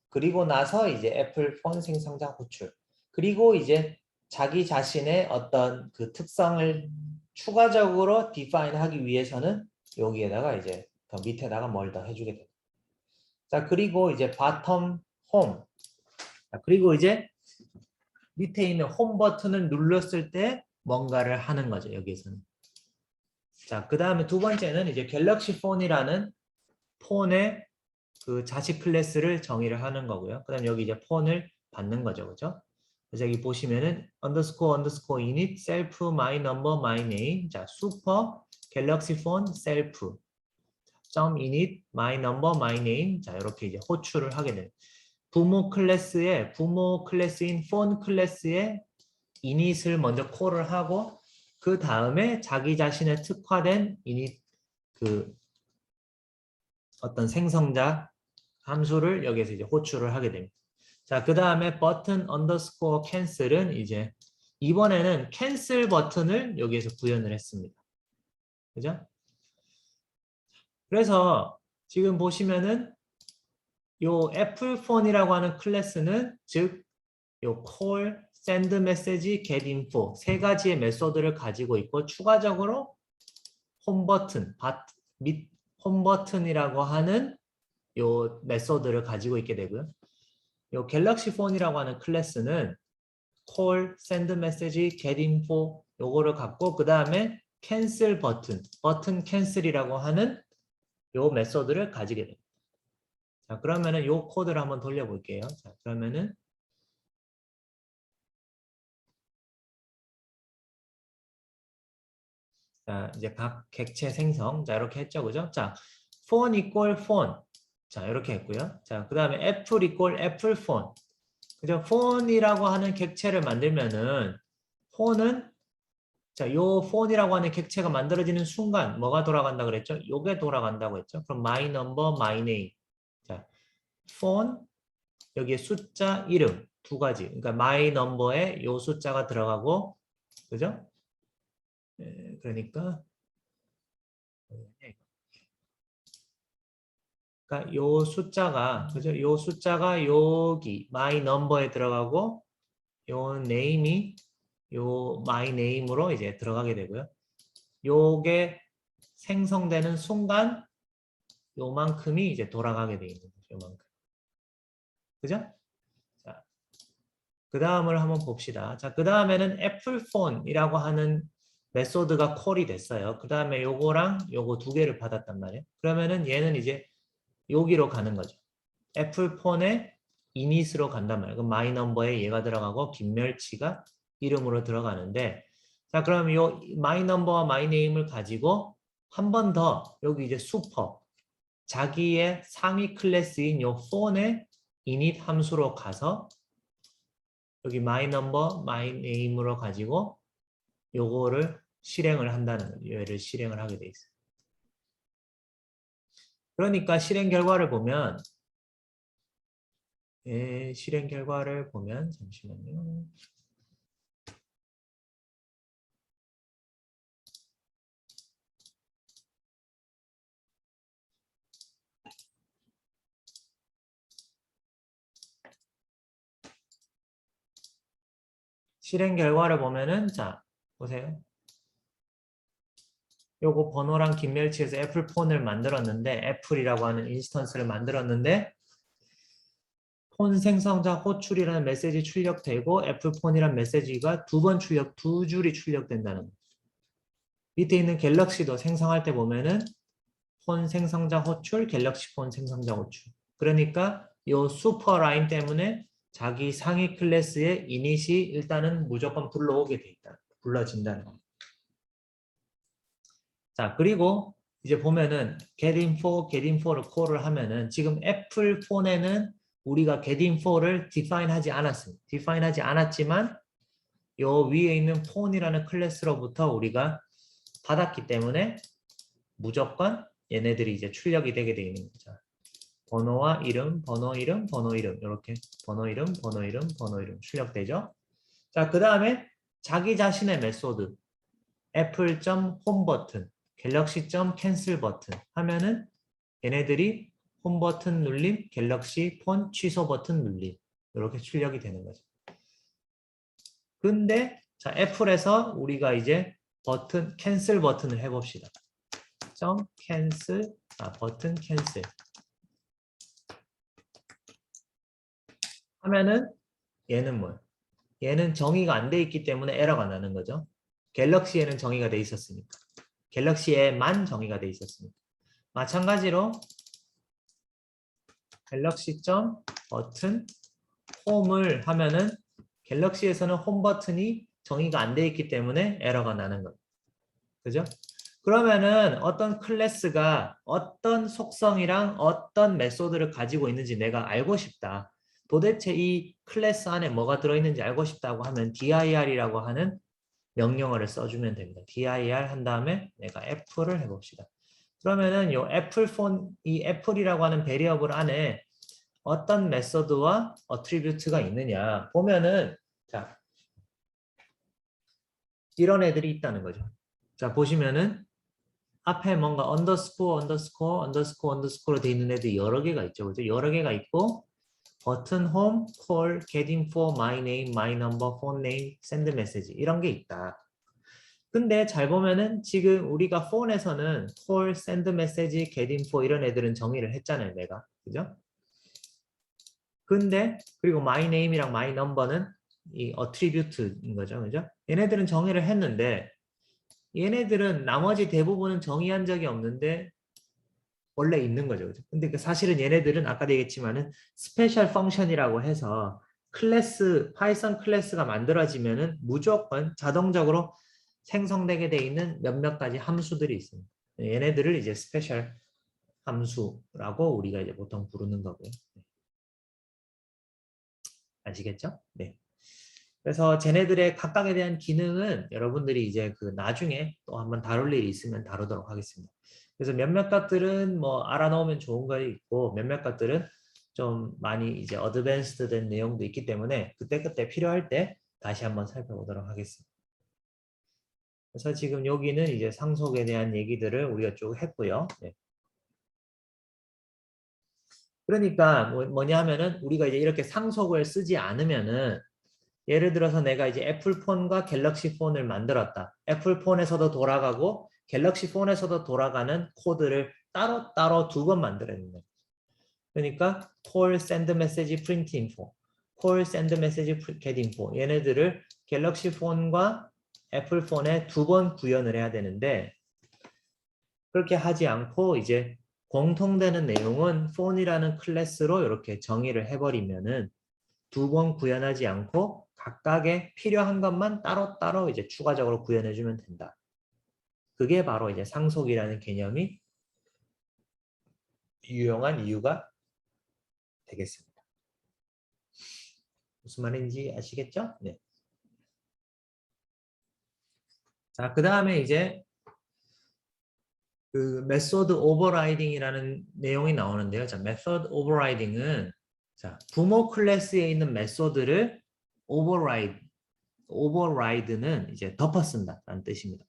그리고 나서 이제 애플폰 생성자 호출. 그리고 이제 자기 자신의 어떤 그 특성을 추가적으로 define 하기 위해서는 여기에다가 이제 더 밑에다가 뭘 더 해주게 됩니다. 자, 그리고 이제 bottom home. 자, 그리고 이제 밑에 있는 홈 버튼을 눌렀을 때 뭔가를 하는 거죠, 여기에서는. 자, 그 다음에 두 번째는 이제 갤럭시 폰이라는 폰의 그 자식 클래스를 정의를 하는 거고요. 그 다음 여기 이제 폰을 받는 거죠, 그죠? 그래서 여기 보시면은 underscore init self my number my name 자 super 갤럭시 폰 self init my number my name 자 이렇게 이제 호출을 하게 됩니다. 부모 클래스인 폰 클래스의 init을 먼저 콜을 하고 그 다음에 자기 자신의 특화된 init 그 어떤 생성자 함수를 여기에서 이제 호출을 하게 됩니다. 자, 그 다음에 button underscore cancel은 이제 이번에는 cancel 버튼을 여기에서 구현을 했습니다. 그죠? 그래서 지금 보시면은 요 애플폰이라고 하는 클래스는 즉 요 call, send message, get info 세 가지의 메소드를 가지고 있고 추가적으로 홈 버튼이라고 하는 요 메소드를 가지고 있게 되고요. 요 갤럭시 폰이라고 하는 클래스는 call, send message, get info 요거를 갖고 그 다음에 cancel 버튼 cancel이라고 하는 요 메소드를 가지게 됩니다. 자, 그러면은 요 코드를 한번 돌려볼게요. 자, 그러면은 자, 이제 각 객체 생성. 자, 이렇게 했죠. 그죠? 자, phone equal phone. 자, 이렇게 했고요. 자, 그 다음에 애플 equal 애플 phone. 그죠? phone이라고 하는 객체를 만들면은 phone은 자, 요 phone이라고 하는 객체가 만들어지는 순간 뭐가 돌아간다 그랬죠? 요게 돌아간다고 했죠. 그럼 my number, my name. 자, phone 여기에 숫자, 이름 두 가지. 그러니까 my number에 요 숫자가 들어가고 그죠? 그러니까 그러니까 요 숫자가 그죠? 요 숫자가 여기 my number에 들어가고 요 name이 요 my name으로 이제 들어가게 되고요. 요게 생성되는 순간 요만큼이 이제 돌아가게 돼 있는 거죠. 요만큼. 그죠? 자, 그 다음을 한번 봅시다. 자, 그 다음에는 애플폰이라고 하는 메소드가 콜이 됐어요. 그 다음에 요거랑 요거 두 개를 받았단 말이에요. 그러면은 얘는 이제 여기로 가는 거죠. 애플폰의 이닛으로 간단 말이에요. 그럼 마이 넘버에 얘가 들어가고 김멸치가 이름으로 들어가는데 자 그럼 요 마이 넘버와 마이 네임을 가지고 한 번 더 여기 이제 슈퍼 자기의 상위 클래스인 요 폰의 init 함수로 가서 여기 마이 넘버 마이 네임으로 가지고 요거를 실행을 한다는 거죠. 얘를 실행을 하게 돼 있어요. 그러니까 실행 결과를 보면 실행 결과를 보면 잠시만요. 실행 결과를 보면은 자 보세요. 요거 번호랑 김멸치에서 애플폰을 만들었는데 애플이라고 하는 인스턴스를 만들었는데 폰 생성자 호출이라는 메시지 출력되고 애플폰이라는 메시지가 두 줄이 출력된다는 거죠. 밑에 있는 갤럭시도 생성할 때 보면은 폰 생성자 호출, 갤럭시 폰 생성자 호출. 그러니까 요 슈퍼 라인 때문에 자기 상위 클래스의 이닛이 일단은 무조건 불러오게 돼 있다. 불러진다는 거. 자, 그리고 이제 보면은 getInfo를 콜을 하면은 지금 애플 폰에는 우리가 getInfo를 define 하지 않았지만 요 위에 있는 폰이라는 클래스로부터 우리가 받았기 때문에 무조건 얘네들이 이제 출력이 되게 돼 있는 거죠. 번호와 이름, 번호 이름, 번호 이름 이렇게 번호 이름, 번호 이름, 번호 이름 출력되죠. 자, 그 다음에 자기 자신의 메소드 애플.홈 버튼, 갤럭시.캔슬 버튼 하면은 얘네들이 홈 버튼 눌림, 갤럭시 폰 취소 버튼 눌림 이렇게 출력이 되는 거죠. 근데 자 애플에서 우리가 이제 버튼 캔슬 버튼을 해봅시다. 캔슬 버튼 캔슬 하면은 얘는 뭐예요? 얘는 정의가 안 돼 있기 때문에 에러가 나는 거죠. 갤럭시에는 정의가 돼 있었으니까. 갤럭시에만 정의가 돼 있었으니까. 마찬가지로 갤럭시 버튼 홈을 하면은 갤럭시에서는 홈 버튼이 정의가 안 돼 있기 때문에 에러가 나는 거예요. 그죠? 그러면은 어떤 클래스가 어떤 속성이랑 어떤 메소드를 가지고 있는지 내가 알고 싶다. 도대체 이 클래스 안에 뭐가 들어있는지 알고 싶다고 하면 dir이라고 하는 명령어를 써주면 됩니다. dir 한 다음에 내가 애플을 해봅시다. 그러면은 요 애플폰, 이 애플이라고 하는 베리어블 안에 어떤 메소드와 어트리뷰트가 있느냐 보면은 자 이런 애들이 있다는 거죠. 자 보시면은 앞에 뭔가 언더스코어로 되어 있는 애들이 여러 개가 있죠. 그죠? 여러 개가 있고 버튼 홈, 콜, get info, my name, my number, phone name, send message 이런 게 있다. 근데 잘 보면은 지금 우리가 폰에서는 콜, send message, get info 이런 애들은 정의를 했잖아요. 내가. 그죠? 근데 그리고 my name이랑 my number는 이 attribute인 거죠. 그죠? 얘네들은 정의를 했는데 얘네들은 나머지 대부분은 정의한 적이 없는데 원래 있는 거죠. 그죠? 근데 그 사실은 얘네들은 아까도 얘기했지만은 스페셜 펑션이라고 해서 파이썬 클래스가 만들어지면은 무조건 자동적으로 생성되게 돼 있는 몇몇 가지 함수들이 있습니다. 얘네들을 이제 스페셜 함수라고 우리가 이제 보통 부르는 거고요. 아시겠죠? 네. 그래서 쟤네들의 각각에 대한 기능은 여러분들이 이제 그 나중에 또 한번 다룰 일이 있으면 다루도록 하겠습니다. 그래서 몇몇 것들은 뭐 알아놓으면 좋은 거 있고 몇몇 것들은 좀 많이 이제 어드밴스드 된 내용도 있기 때문에 그때그때 필요할 때 다시 한번 살펴보도록 하겠습니다. 그래서 지금 여기는 이제 상속에 대한 얘기들을 우리가 쭉 했고요. 네. 그러니까 뭐냐 하면은 우리가 이제 이렇게 상속을 쓰지 않으면은 예를 들어서 내가 이제 애플폰과 갤럭시 폰을 만들었다. 애플폰에서도 돌아가고 갤럭시 폰에서도 돌아가는 코드를 따로따로 두 번 만들어야 된다. 그러니까 call, send message, print info, call, send message, get info 얘네들을 갤럭시 폰과 애플 폰에 두 번 구현을 해야 되는데 그렇게 하지 않고 이제 공통되는 내용은 폰이라는 클래스로 이렇게 정의를 해버리면은 두 번 구현하지 않고 각각의 필요한 것만 따로따로 이제 추가적으로 구현해주면 된다. 그게 바로 이제 상속이라는 개념이 유용한 이유가 되겠습니다. 무슨 말인지 아시겠죠? 네. 자, 그 다음에 이제 그 메소드 오버라이딩이라는 내용이 나오는데요. 자, 메소드 오버라이딩은 자, 부모 클래스에 있는 메소드를 오버라이드는 이제 덮어 쓴다라는 뜻입니다.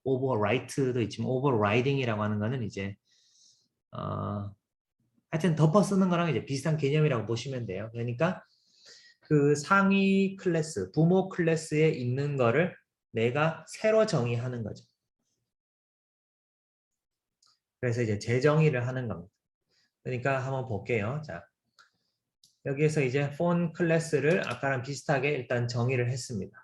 오버라이트도 있지만 오버라이딩이라고 하는 거는 이제 하여튼 덮어 쓰는 거랑 이제 비슷한 개념이라고 보시면 돼요. 그러니까 그 상위 클래스, 부모 클래스에 있는 거를 내가 새로 정의하는 거죠. 그래서 이제 재정의를 하는 겁니다. 그러니까 한번 볼게요. 자, 여기에서 이제 폰 클래스를 아까랑 비슷하게 일단 정의를 했습니다.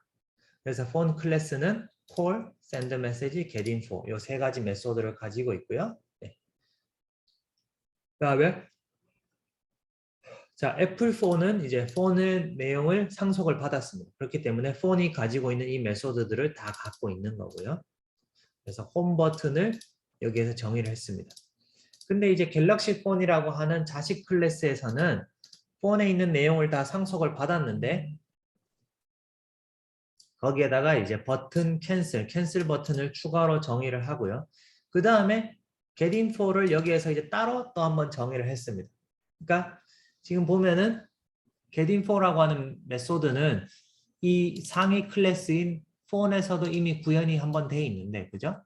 그래서 폰 클래스는 call, send message, get info 이 세 가지 메소드를 가지고 있고요. 네. 그다음에 자, 애플폰은 이제 폰의 내용을 상속을 받았습니다. 그렇기 때문에 폰이 가지고 있는 이 메소드들을 다 갖고 있는 거고요. 그래서 홈 버튼을 여기에서 정의를 했습니다. 근데 이제 갤럭시 폰이라고 하는 자식 클래스에서는 폰에 있는 내용을 다 상속을 받았는데 거기에다가 이제 버튼 캔슬 버튼을 추가로 정의를 하고요. 그 다음에 get info를 여기에서 이제 따로 또 한번 정의를 했습니다. 그러니까 지금 보면은 get info라고 하는 메소드는 이 상위 클래스인 폰에서도 이미 구현이 한번 돼 있는데, 그죠?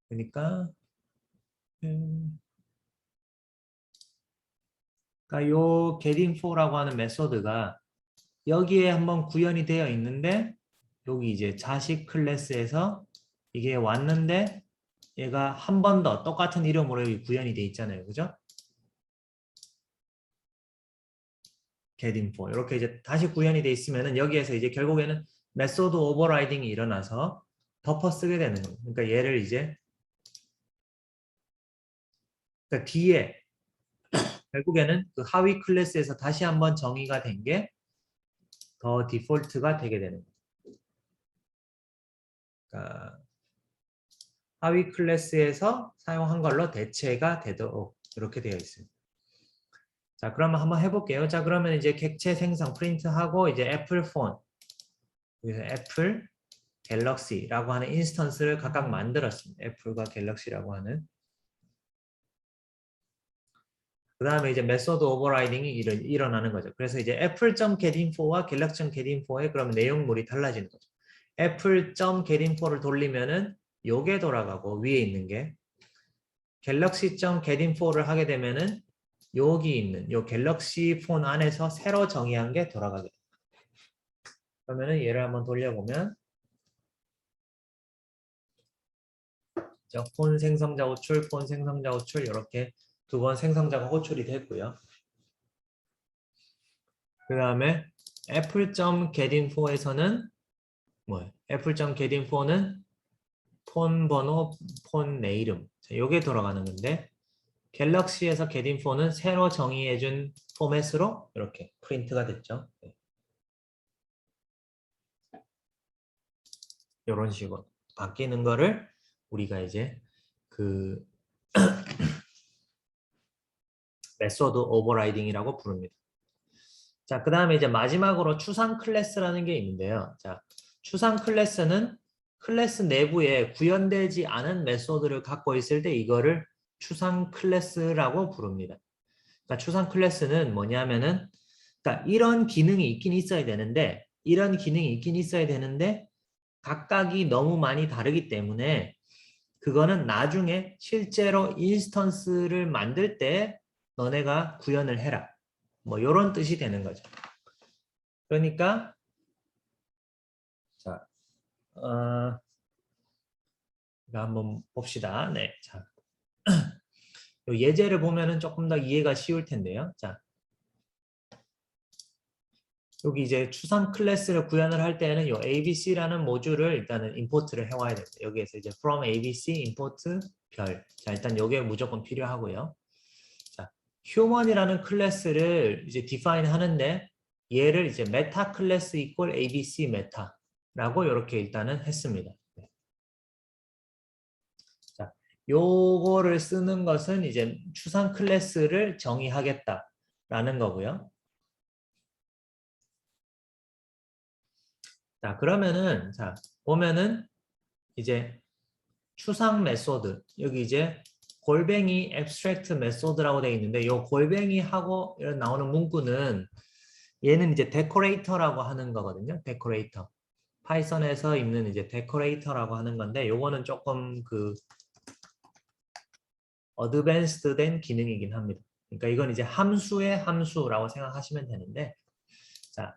그러니까 요 get info라고 하는 메소드가 여기에 한번 구현이 되어 있는데 여기 이제 자식 클래스에서 이게 왔는데 얘가 한 번 더 똑같은 이름으로 여기 구현이 돼 있잖아요. 그죠? get info 이렇게 이제 다시 구현이 돼 있으면은 여기에서 이제 결국에는 메소드 오버라이딩이 일어나서 덮어 쓰게 되는 거예요. 그러니까 얘를 이제 그러니까 뒤에 결국에는 그 하위 클래스에서 다시 한번 정의가 된 게 더 디폴트가 되게 되는 거예요. 그러니까 하위 클래스에서 사용한 걸로 대체가 되도록 이렇게 되어 있습니다. 자, 그러면 한번 해볼게요. 자, 그러면 이제 객체 생성 프린트하고 이제 애플폰 여기서 애플 갤럭시라고 하는 인스턴스를 각각 만들었습니다. 애플과 갤럭시라고 하는. 그 다음에 이제 메소드 오버라이딩이 일어나는 거죠. 그래서 이제 애플.getInfo와 갤럭시.getInfo의 그러면 내용물이 달라지는 거죠. 애플.getInfo를 돌리면은 요게 돌아가고 위에 있는 게 갤럭시.getInfo를 하게 되면은 여기 있는 요 갤럭시 폰 안에서 새로 정의한 게 돌아가게 됩니다. 그러면은 얘를 한번 돌려보면 폰 생성자 호출, 폰 생성자 호출 이렇게 두 번 생성자가 호출이 됐고요. 그 다음에 애플.getInfo에서는 뭐예요? 애플.getInfo는 폰 번호, 폰 내 이름 요게 돌아가는 건데 갤럭시에서 getInfo는 새로 정의해준 포맷으로 이렇게 프린트가 됐죠. 이런 식으로 바뀌는 거를 우리가 이제 그 메소드 오버라이딩이라고 부릅니다. 자, 그 다음에 이제 마지막으로 추상 클래스라는 게 있는데요. 자, 추상 클래스는 클래스 내부에 구현되지 않은 메소드를 갖고 있을 때 이거를 추상 클래스라고 부릅니다. 그러니까 추상 클래스는 뭐냐면은 그러니까 이런 기능이 있긴 있어야 되는데 이런 기능이 있긴 있어야 되는데 각각이 너무 많이 다르기 때문에 그거는 나중에 실제로 인스턴스를 만들 때 너네가 구현을 해라. 뭐 이런 뜻이 되는 거죠. 그러니까 자, 한번 봅시다. 네, 자, 요 예제를 보면은 조금 더 이해가 쉬울 텐데요. 자, 여기 이제 추상 클래스를 구현을 할 때는 요 ABC라는 모듈을 일단은 임포트를 해와야 됩니다. 여기에서 이제 from ABC import 별. 자, 일단 요게 무조건 필요하고요. 자, human이라는 클래스를 이제 define 하는데 얘를 이제 메타 클래스 equal ABC 메타라고 이렇게 일단은 했습니다. 자, 요거를 쓰는 것은 이제 추상 클래스를 정의하겠다라는 거고요. 자, 그러면은 자, 보면은 이제 추상 메소드 여기 이제 골뱅이 abstract 메소드라고 되어 있는데 요 골뱅이하고 이런 나오는 문구는 얘는 이제 데코레이터라고 하는 거거든요. 데코레이터. 파이썬에서 있는 이제 데코레이터라고 하는 건데 요거는 조금 그 어드밴스드 된 기능이긴 합니다. 그러니까 이건 이제 함수의 함수라고 생각하시면 되는데 자,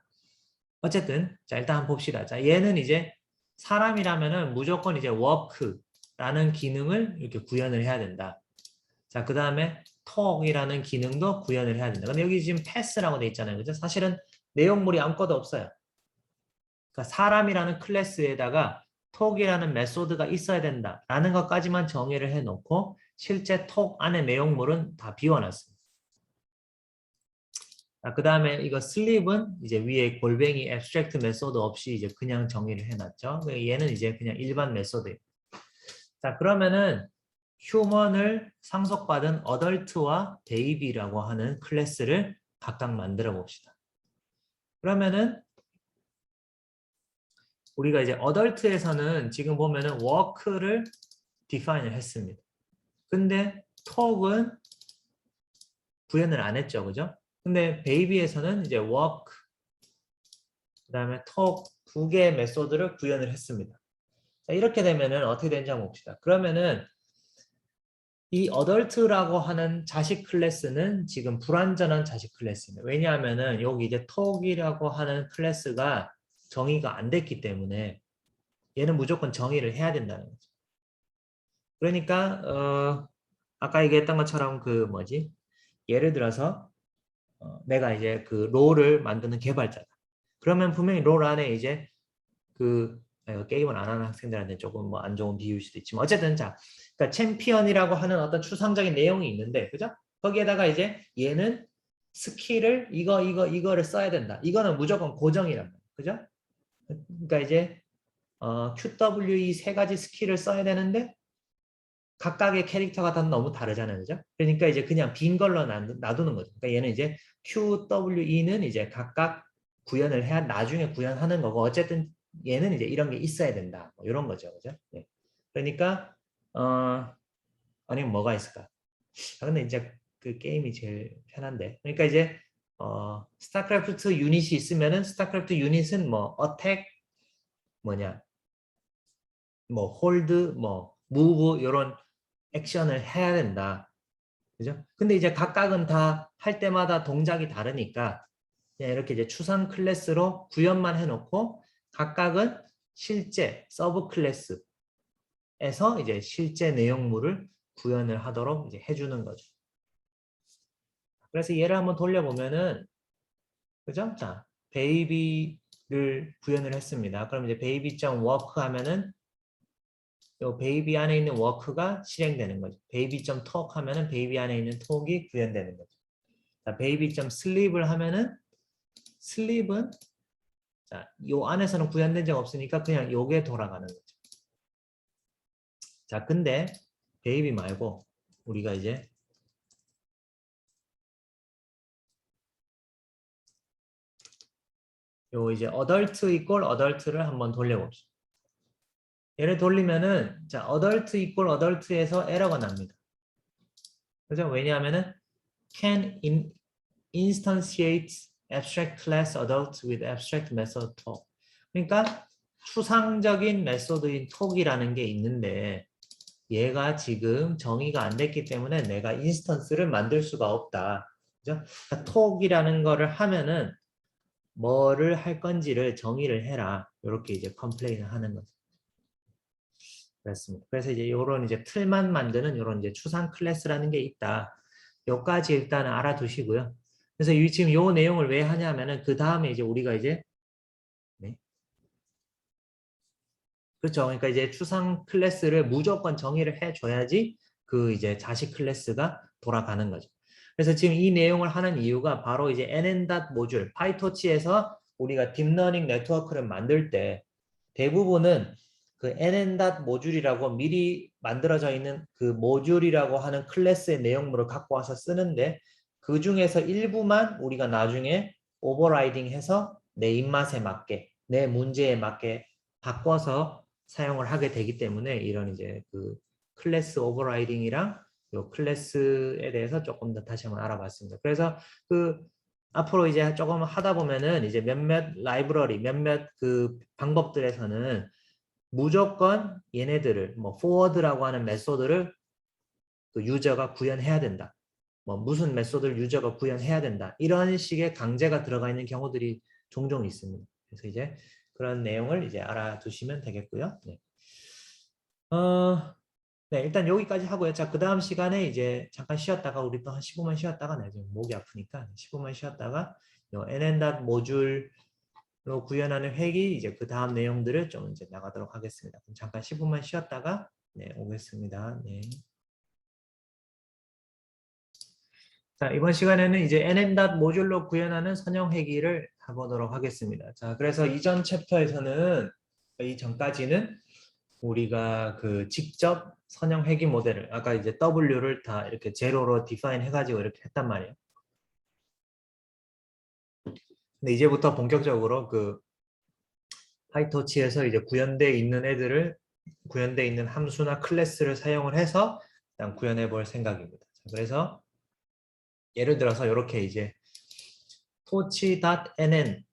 어쨌든 자 일단 한번 봅시다. 자, 얘는 이제 사람이라면은 무조건 이제 work라는 기능을 이렇게 구현을 해야 된다. 자, 그 다음에 talk이라는 기능도 구현을 해야 된다. 근데 여기 지금 pass라고 돼 있잖아요. 그죠? 사실은 내용물이 아무것도 없어요. 그러니까 사람이라는 클래스에다가 talk이라는 메소드가 있어야 된다라는 것까지만 정의를 해놓고 실제 talk 안에 내용물은 다 비워놨습니다. 그 다음에 이거 sleep은 이제 위에 골뱅이 abstract 메소드 없이 이제 그냥 정의를 해놨죠. 얘는 이제 그냥 일반 메소드예요. 자, 그러면은 휴먼을 상속받은 adult와 baby라고 하는 클래스를 각각 만들어 봅시다. 그러면은 우리가 이제 adult에서는 지금 보면은 work를 define을 했습니다. 근데 talk은 구현을 안 했죠, 그죠? 근데 baby에서는 이제 work 그다음에 talk 두 개의 메소드를 구현을 했습니다. 자, 이렇게 되면은 어떻게 되는지 한번 봅시다. 그러면은 이 adult라고 하는 자식 클래스는 지금 불완전한 자식 클래스입니다. 왜냐하면은 여기 이제 talk이라고 하는 클래스가 정의가 안 됐기 때문에 얘는 무조건 정의를 해야 된다는 거죠. 그러니까 아까 얘기했던 것처럼 그 뭐지? 예를 들어서 내가 이제 그 롤을 만드는 개발자다. 그러면 분명히 롤 안에 이제 그 게임을 안 하는 학생들한테 조금 뭐 안 좋은 비유일 수도 있지만 어쨌든 자, 그러니까 챔피언이라고 하는 어떤 추상적인 내용이 있는데, 그죠? 거기에다가 이제 얘는 스킬을 이거를 써야 된다. 이거는 무조건 고정이란 말이에요, 그죠? 그러니까 이제 QWE 세 가지 스킬을 써야 되는데 각각의 캐릭터가 다 너무 다르잖아요, 그죠? 그러니까 이제 그냥 빈 걸로 놔두는 거죠. 그러니까 얘는 이제 QWE는 이제 각각 구현을 해야 나중에 구현하는 거고 어쨌든 얘는 이제 이런 게 있어야 된다. 뭐 이런 거죠, 그죠? 네. 그러니까 아니면 뭐가 있을까? 근데 이제 그 게임이 제일 편한데. 그러니까 이제 스타크래프트 유닛이 있으면은 스타크래프트 유닛은 뭐 어택 뭐냐 뭐 홀드 뭐 무브 이런 액션을 해야 된다. 그죠? 근데 이제 각각은 다 할 때마다 동작이 다르니까 그냥 이렇게 이제 추상 클래스로 구현만 해놓고 각각은 실제 서브 클래스에서 이제 실제 내용물을 구현을 하도록 이제 해주는 거죠. 그래서 얘를 한번 돌려보면은 그죠? 자, 베이비를 구현을 했습니다. 그럼 이제 baby.work 하면은 요 베이비 안에 있는 워크가 실행되는 거죠. baby.talk 하면은 베이비 안에 있는 talk이 구현되는 거죠. 자, baby.sleep을 하면은 sleep은 자, 요 안에서는 구현된 적 없으니까 그냥 요게 돌아가는 거죠. 자, 근데 베이비 말고 우리가 이제 요 이제 adult equal adult를 한번 돌려봅시다. 얘를 돌리면은 자, adult equal adult에서 에러가 납니다. 그죠? 왜냐하면은 can instantiate abstract class adult with abstract method talk. 그러니까 추상적인 메소드인 talk이라는 게 있는데 얘가 지금 정의가 안 됐기 때문에 내가 인스턴스를 만들 수가 없다. 그죠? 그러니까 talk이라는 거를 하면은 뭐를 할 건지를 정의를 해라. 이렇게 이제 컴플레인을 하는 거죠. 그렇습니다. 그래서 이제 요런 이제 틀만 만드는 요런 이제 추상 클래스라는 게 있다. 요까지 일단은 알아두시고요. 그래서 지금 요 내용을 왜 하냐면은 그 다음에 이제 우리가 이제 네. 그렇죠. 그러니까 이제 추상 클래스를 무조건 정의를 해줘야지 그 이제 자식 클래스가 돌아가는 거죠. 그래서 지금 이 내용을 하는 이유가 바로 이제 NN.dot 모듈, 파이토치에서 우리가 딥러닝 네트워크를 만들 때 대부분은 그 NN.dot 모듈이라고 미리 만들어져 있는 그 모듈이라고 하는 클래스의 내용물을 갖고 와서 쓰는데 그 중에서 일부만 우리가 나중에 오버라이딩 해서 내 입맛에 맞게 내 문제에 맞게 바꿔서 사용을 하게 되기 때문에 이런 이제 그 클래스 오버라이딩이랑 요 클래스에 대해서 조금 더 다시 한번 알아봤습니다. 그래서 그 앞으로 이제 조금 하다 보면은 이제 몇몇 라이브러리, 몇몇 그 방법들에서는 무조건 얘네들을 뭐 forward라고 하는 메소드를 그 유저가 구현해야 된다. 뭐 무슨 메소드를 유저가 구현해야 된다. 이런 식의 강제가 들어가 있는 경우들이 종종 있습니다. 그래서 이제 그런 내용을 이제 알아두시면 되겠고요. 네. 네, 일단 여기까지 하고요. 자, 그 다음 시간에 이제 잠깐 쉬었다가 우리 또 한 15분 쉬었다가 네, 지금 목이 아프니까 15분 쉬었다가 요 nn 모듈로 구현하는 획이 이제 그 다음 내용들을 좀 이제 나가도록 하겠습니다. 그럼 잠깐 15분 쉬었다가 네, 오겠습니다. 네. 자, 이번 시간에는 이제 nn 모듈로 구현하는 선형 회기를 해보도록 하겠습니다. 자, 그래서 이전 챕터에서는 이전까지는 우리가 그 직접 선형 회기 모델을 아까 이제 W를 다 이렇게 제로로 디파인 해가지고 이렇게 했단 말이에요. 근데 이제부터 본격적으로 그 파이토치에서 이제 구현되어 있는 애들을 구현되어 있는 함수나 클래스를 사용을 해서 일단 구현해 볼 생각입니다. 그래서 예를 들어서 이렇게 이제 torch.nn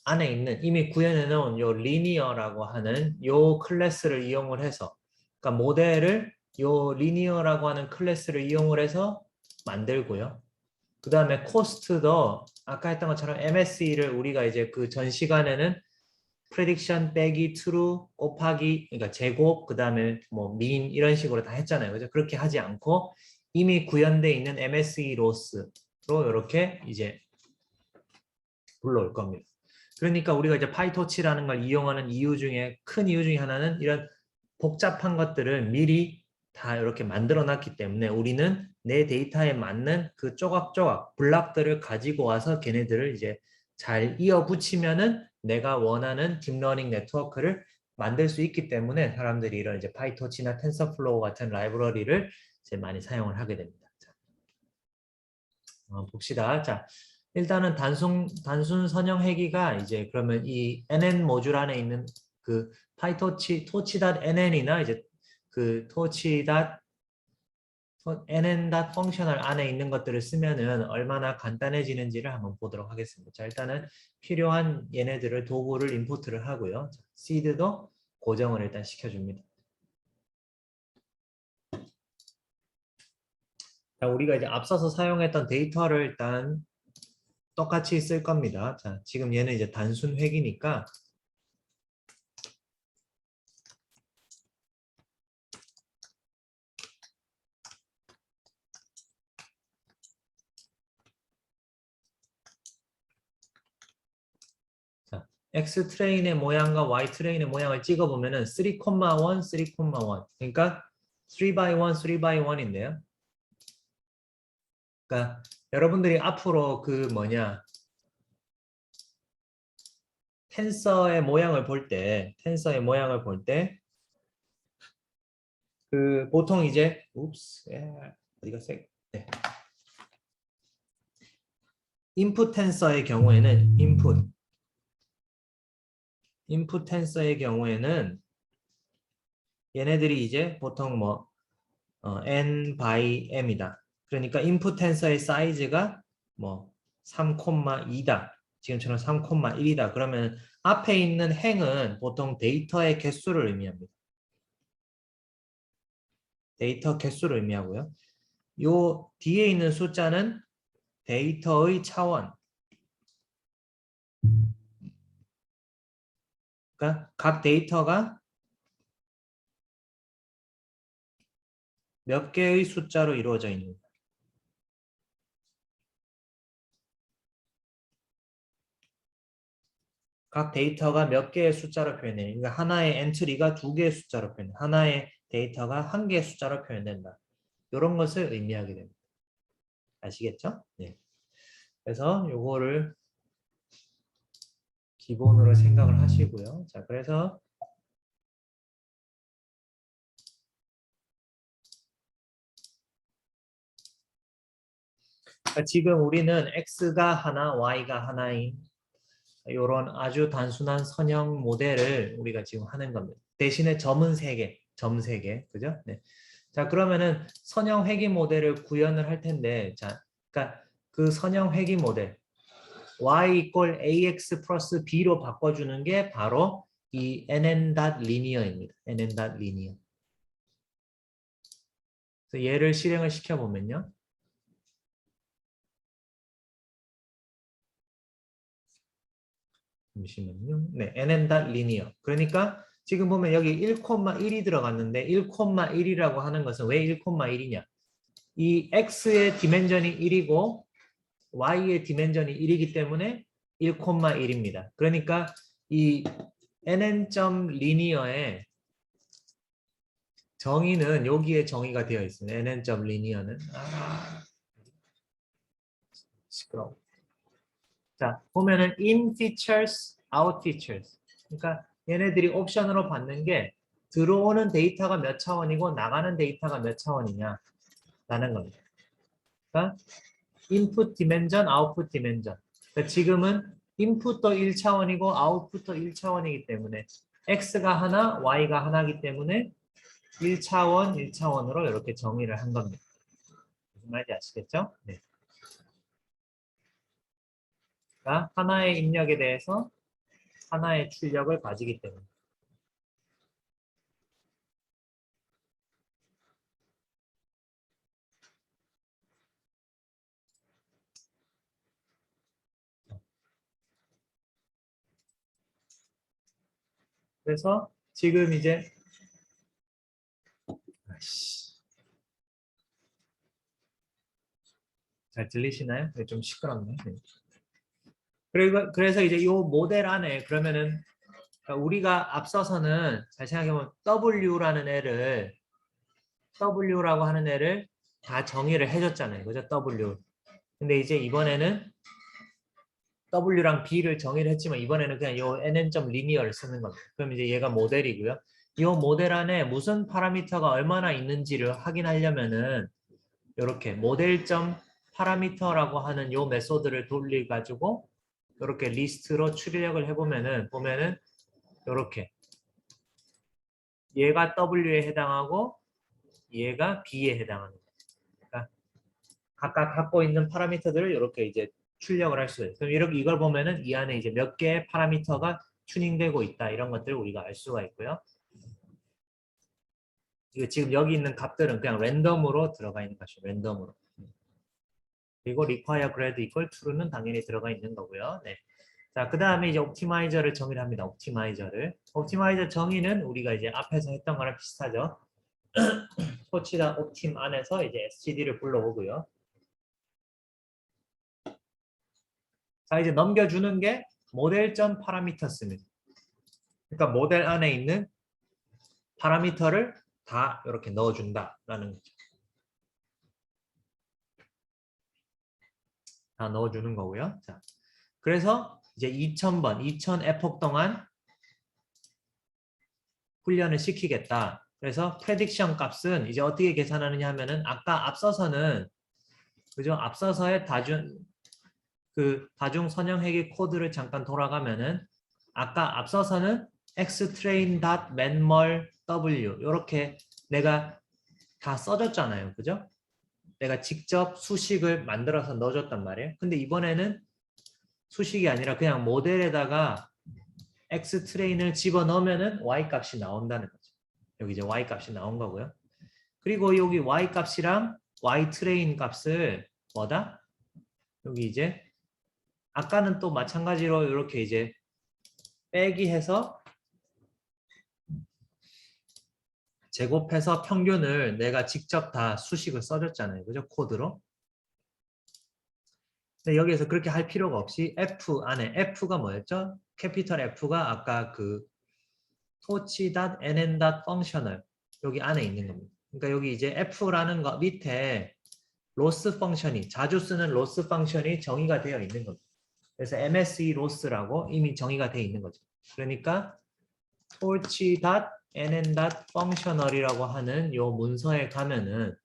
안에 있는 이미 구현해 놓은 요 linear라고 하는 요 클래스를 이용을 해서 그러니까 모델을 요 linear라고 하는 클래스를 이용을 해서 만들고요. 그 다음에 cost도 아까 했던 것처럼 MSE를 우리가 이제 그 전 시간에는 prediction 빼기 true 곱하기 그러니까 제곱 그 다음에 뭐 mean 이런 식으로 다 했잖아요. 그죠? 그렇게 하지 않고 이미 구현되어 있는 MSE loss로 이렇게 이제 불러올 겁니다. 그러니까 우리가 이제 파이토치라는 걸 이용하는 이유 중에 큰 이유 중에 하나는 이런 복잡한 것들을 미리 다 이렇게 만들어 놨기 때문에 우리는 내 데이터에 맞는 그 조각조각 블락들을 가지고 와서 걔네들을 이제 잘 이어 붙이면은 내가 원하는 딥러닝 네트워크를 만들 수 있기 때문에 사람들이 이런 이제 파이토치나 텐서플로우 같은 라이브러리를 이제 많이 사용을 하게 됩니다. 자, 봅시다. 자, 일단은 단순 선형 회기가 이제 그러면 이 nn 모듈 안에 있는 그 파이토치 torch.nn이나 이제 그 torch.nn 펑셔널 안에 있는 것들을 쓰면은 얼마나 간단해지는지를 한번 보도록 하겠습니다. 자, 일단은 필요한 얘네들을 도구를 인풋을 하고요. seed도 고정을 일단 시켜줍니다. 자, 우리가 이제 앞서서 사용했던 데이터를 일단 똑같이 쓸 겁니다. 자, 지금 얘는 이제 단순 획이니까 자, X 트레인의 모양과 Y 트레인의 모양을 찍어 보면은 3,1, 3,1 그러니까 3 by 1, 3 by 1인데요. 그러니까 여러분들이 앞으로 그 뭐냐 텐서의 모양을 볼 때 그 보통 이제 어디 갔어요? 네. 인풋 텐서의 경우에는 인풋 텐서의 경우에는 얘네들이 이제 보통 뭐 n by m이다. 그러니까 인풋 텐서의 사이즈가 뭐 3,2다. 지금처럼 3,1이다. 그러면 앞에 있는 행은 보통 데이터의 개수를 의미합니다. 데이터 개수를 의미하고요. 요 뒤에 있는 숫자는 데이터의 차원. 그러니까 각 데이터가 몇 개의 숫자로 이루어져 있는 각 데이터가 몇 개의 숫자로 표현해요. 그러니까 하나의 엔트리가 두 개의 숫자로 표현해. 하나의 데이터가 한 개의 숫자로 표현된다. 이런 것을 의미하게 됩니다. 아시겠죠? 네. 그래서 요거를 기본으로 생각을 하시고요. 자, 그래서 지금 우리는 x가 하나, y가 하나인 이런 아주 단순한 선형 모델을 우리가 지금 하는 겁니다. 대신에 점은 3개, 점 3개, 그죠? 네. 자, 그러면은 선형 회귀 모델을 구현을 할 텐데, 자, 그러니까 그 선형 회귀 모델 y equal ax 플러스 b로 바꿔주는 게 바로 이 nn.linear입니다. nn.linear. 그래서 얘를 실행을 시켜보면요. 잠시만요. 네, nn.linear. 그러니까 지금 보면 여기 1,1이 들어갔는데 1,1이라고 하는 것은 왜 1,1이냐? 이 x의 디멘전이 1이고 y의 디멘전이 1이기 때문에 1,1입니다. 그러니까 이 nn.linear의 정의는 여기에 정의가 되어 있습니다. nn.linear는 시끄러워. 자, 보면은 in features, out features. 그러니까 얘네들이 옵션으로 받는 게 들어오는 데이터가 몇 차원이고 나가는 데이터가 몇 차원이냐 라는 겁니다. 그러니까 input dimension, output dimension. 그러니까 지금은 input도 1차원이고 output도 1차원이기 때문에 x가 하나, y가 하나이기 때문에 1차원, 1차원으로 이렇게 정의를 한 겁니다. 무슨 말인지 아시겠죠? 네. 그러니까 하나의 입력에 대해서 하나의 출력을 가지기 때문에. 그래서 지금 이제 잘 들리시나요? 네, 좀 시끄럽네. 네. 그래서 이제 이 모델 안에 그러면은 그러니까 우리가 앞서서는 잘 생각해보면 W라고 하는 애를 다 정의를 해줬잖아요. 그죠? W. 근데 이제 이번에는 W랑 B를 정의를 했지만 이번에는 그냥 요 nn.linear를 쓰는 겁니다. 그럼 이제 얘가 모델이고요. 이 모델 안에 무슨 파라미터가 얼마나 있는지를 확인하려면은 이렇게 모델점 파라미터라고 하는 요 메소드를 돌려가지고 이렇게 리스트로 출력을 해보면은 이렇게 얘가 W에 해당하고 얘가 B에 해당하는 거예요. 그러니까 각각 갖고 있는 파라미터들을 이렇게 이제 출력을 할 수 있어요. 그럼 이렇게 이걸 보면은 이 안에 이제 몇 개의 파라미터가 튜닝되고 있다 이런 것들을 우리가 알 수가 있고요. 이거 지금 여기 있는 값들은 그냥 랜덤으로 들어가 있는 것이죠. 랜덤으로. 그리고 require grade equal true는 당연히 들어가 있는 거고요. 네. 자, 그 다음에 이제 옵티마이저를 정의를 합니다. 옵티마이저 정의는 우리가 이제 앞에서 했던 거랑 비슷하죠. 토치다 옵팀 안에서 이제 std를 불러오고요. 자, 이제 넘겨주는 게 모델점 파라미터스입니다. 그러니까 모델 안에 있는 파라미터를 다 이렇게 넣어준다라는 거죠. 다 넣어주는 거고요. 자, 그래서 이제 2000번, 2000 에폭 동안 훈련을 시키겠다. 그래서 프레딕션 값은 이제 어떻게 계산하느냐 하면은 아까 앞서서는 그죠? 앞서서의 다중 선형 회귀 코드를 잠깐 돌아가면은 아까 앞서서는 xtrain.manmul w 이렇게 내가 다 써줬잖아요. 그죠? 내가 직접 수식을 만들어서 넣어줬단 말이에요. 근데 이번에는 수식이 아니라 그냥 모델에다가 xtrain을 집어넣으면은 y 값이 나온다는 거죠. 여기 이제 y 값이 나온 거고요. 그리고 여기 y 값이랑 ytrain 값을 뭐다? 여기 이제 아까는 또 마찬가지로 이렇게 이제 빼기 해서 제곱해서 평균을 내가 직접 다 수식을 써줬잖아요. 그죠? 코드로. 근데 여기에서 그렇게 할 필요가 없이 F 안에 F가 뭐였죠? 캐피털 F가 아까 그 torch.nn.functional 여기 안에 있는 겁니다. 그러니까 여기 이제 F라는 거 밑에 로스 펑션이 자주 쓰는 로스 펑션이 정의가 되어 있는 겁니다. 그래서 MSE 로스라고 이미 정의가 되어 있는 거죠. 그러니까 torch.nn.functional이라고 하는 요 문서에 가면은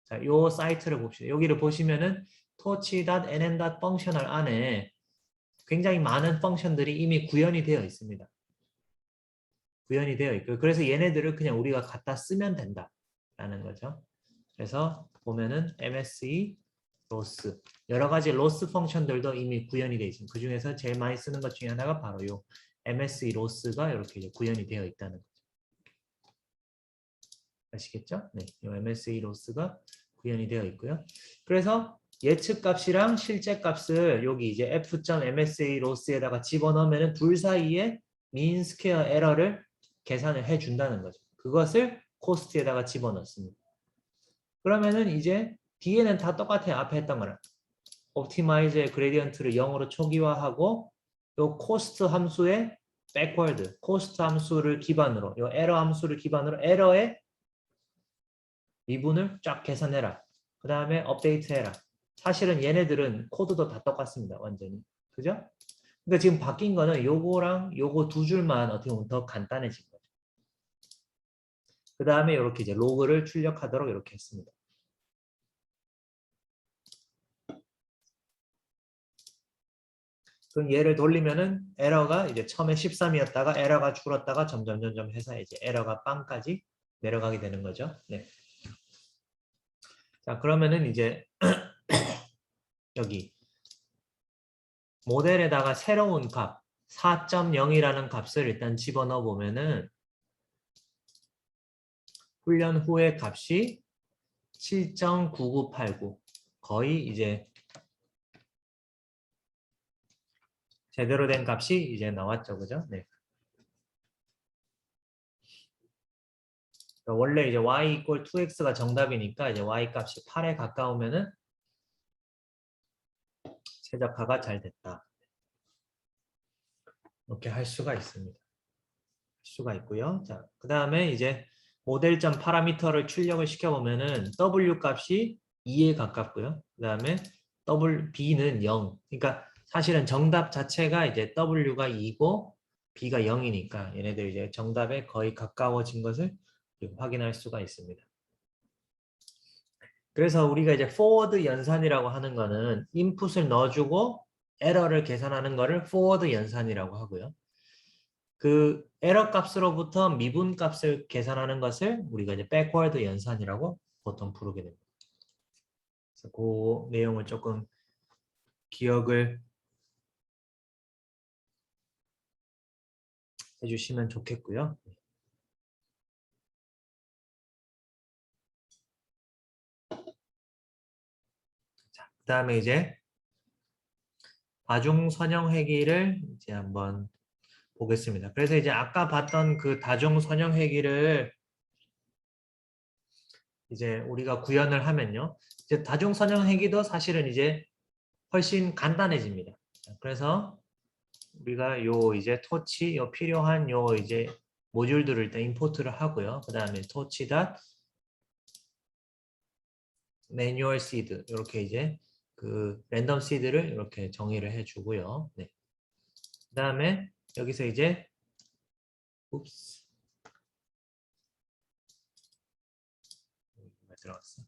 자, 요 사이트를 봅시다. 여기를 보시면은 torch.nn.functional 안에 굉장히 많은 펑션들이 이미 구현이 되어 있습니다. 구현이 되어 있고 그래서 얘네들을 그냥 우리가 갖다 쓰면 된다라는 거죠. 그래서 보면은 MSE 로스 여러 가지 로스 펑션들도 이미 구현이 되어 있습니다. 그 중에서 제일 많이 쓰는 것 중에 하나가 바로 요 MSE 로스가 이렇게 이제 구현이 되어 있다는 거죠. 아시겠죠? 네, 이 MSE 로스가 구현이 되어 있고요. 그래서 예측 값이랑 실제 값을 여기 이제 f.msa 로스에다가 집어넣으면 둘 사이에 민 스퀘어 에러를 계산을 해준다는 거죠. 그것을 코스트에다가 집어넣습니다. 그러면은 이제 뒤에는 다 똑같아요. 앞에 했던 거랑. 옵티마이즈의 그레디언트를 0으로 초기화하고 요 코스트 함수의 백워드, 코스트 함수를 기반으로 요 에러 함수를 기반으로 에러의 미분을 쫙 계산해라. 그 다음에 업데이트해라. 사실은 얘네들은 코드도 다 똑같습니다. 완전히. 그죠? 그러니까 지금 바뀐 거는 요거랑 요거 두 줄만 어떻게 보면 더 간단해진 거죠. 그 다음에 이렇게 이제 로그를 출력하도록 이렇게 했습니다. 그럼 얘를 돌리면은 에러가 이제 처음에 13이었다가 에러가 줄었다가 점점 해서 이제 에러가 빵까지 내려가게 되는 거죠. 네. 자, 그러면은 이제 여기 모델에다가 새로운 값 4.0이라는 값을 일단 집어넣어 보면은 훈련 후의 값이 7.9989 거의 이제 제대로 된 값이 이제 나왔죠. 그죠? 네. 원래 이제 y equal 2x가 정답이니까 이제 y 값이 8에 가까우면은 최적화가 잘 됐다. 이렇게 할 수가 있습니다. 수가 있고요. 자, 그 다음에 이제 모델점 파라미터를 출력을 시켜보면은 W 값이 2에 가깝고요. 그 다음에 B는 0. 그러니까 사실은 정답 자체가 이제 W가 2고 B가 0이니까 얘네들 이제 정답에 거의 가까워진 것을 확인할 수가 있습니다. 그래서 우리가 이제 forward 연산이라고 하는 거는 인풋을 넣어주고 에러를 계산하는 거를 forward 연산이라고 하고요. 그 에러 값으로부터 미분 값을 계산하는 것을 우리가 이제 backward 연산이라고 보통 부르게 됩니다. 그래서 그 내용을 조금 기억을 해주시면 좋겠고요. 자, 그다음에 이제 다중 선형 회기를 이제 한번 보겠습니다. 그래서 이제 아까 봤던 그 다중 선형 회기를 이제 우리가 구현을 하면요. 이제 다중 선형 회기도 사실은 이제 훨씬 간단해집니다. 그래서 우리가 요 이제 토치 요 필요한 요 이제 모듈들을 일단 임포트를 하고요. 그 다음에 토치 닷 매뉴얼 시드 이렇게 이제 그 랜덤 시드를 이렇게 정의를 해주고요. 네. 그 다음에 여기서 이제 옵스 들어갔어.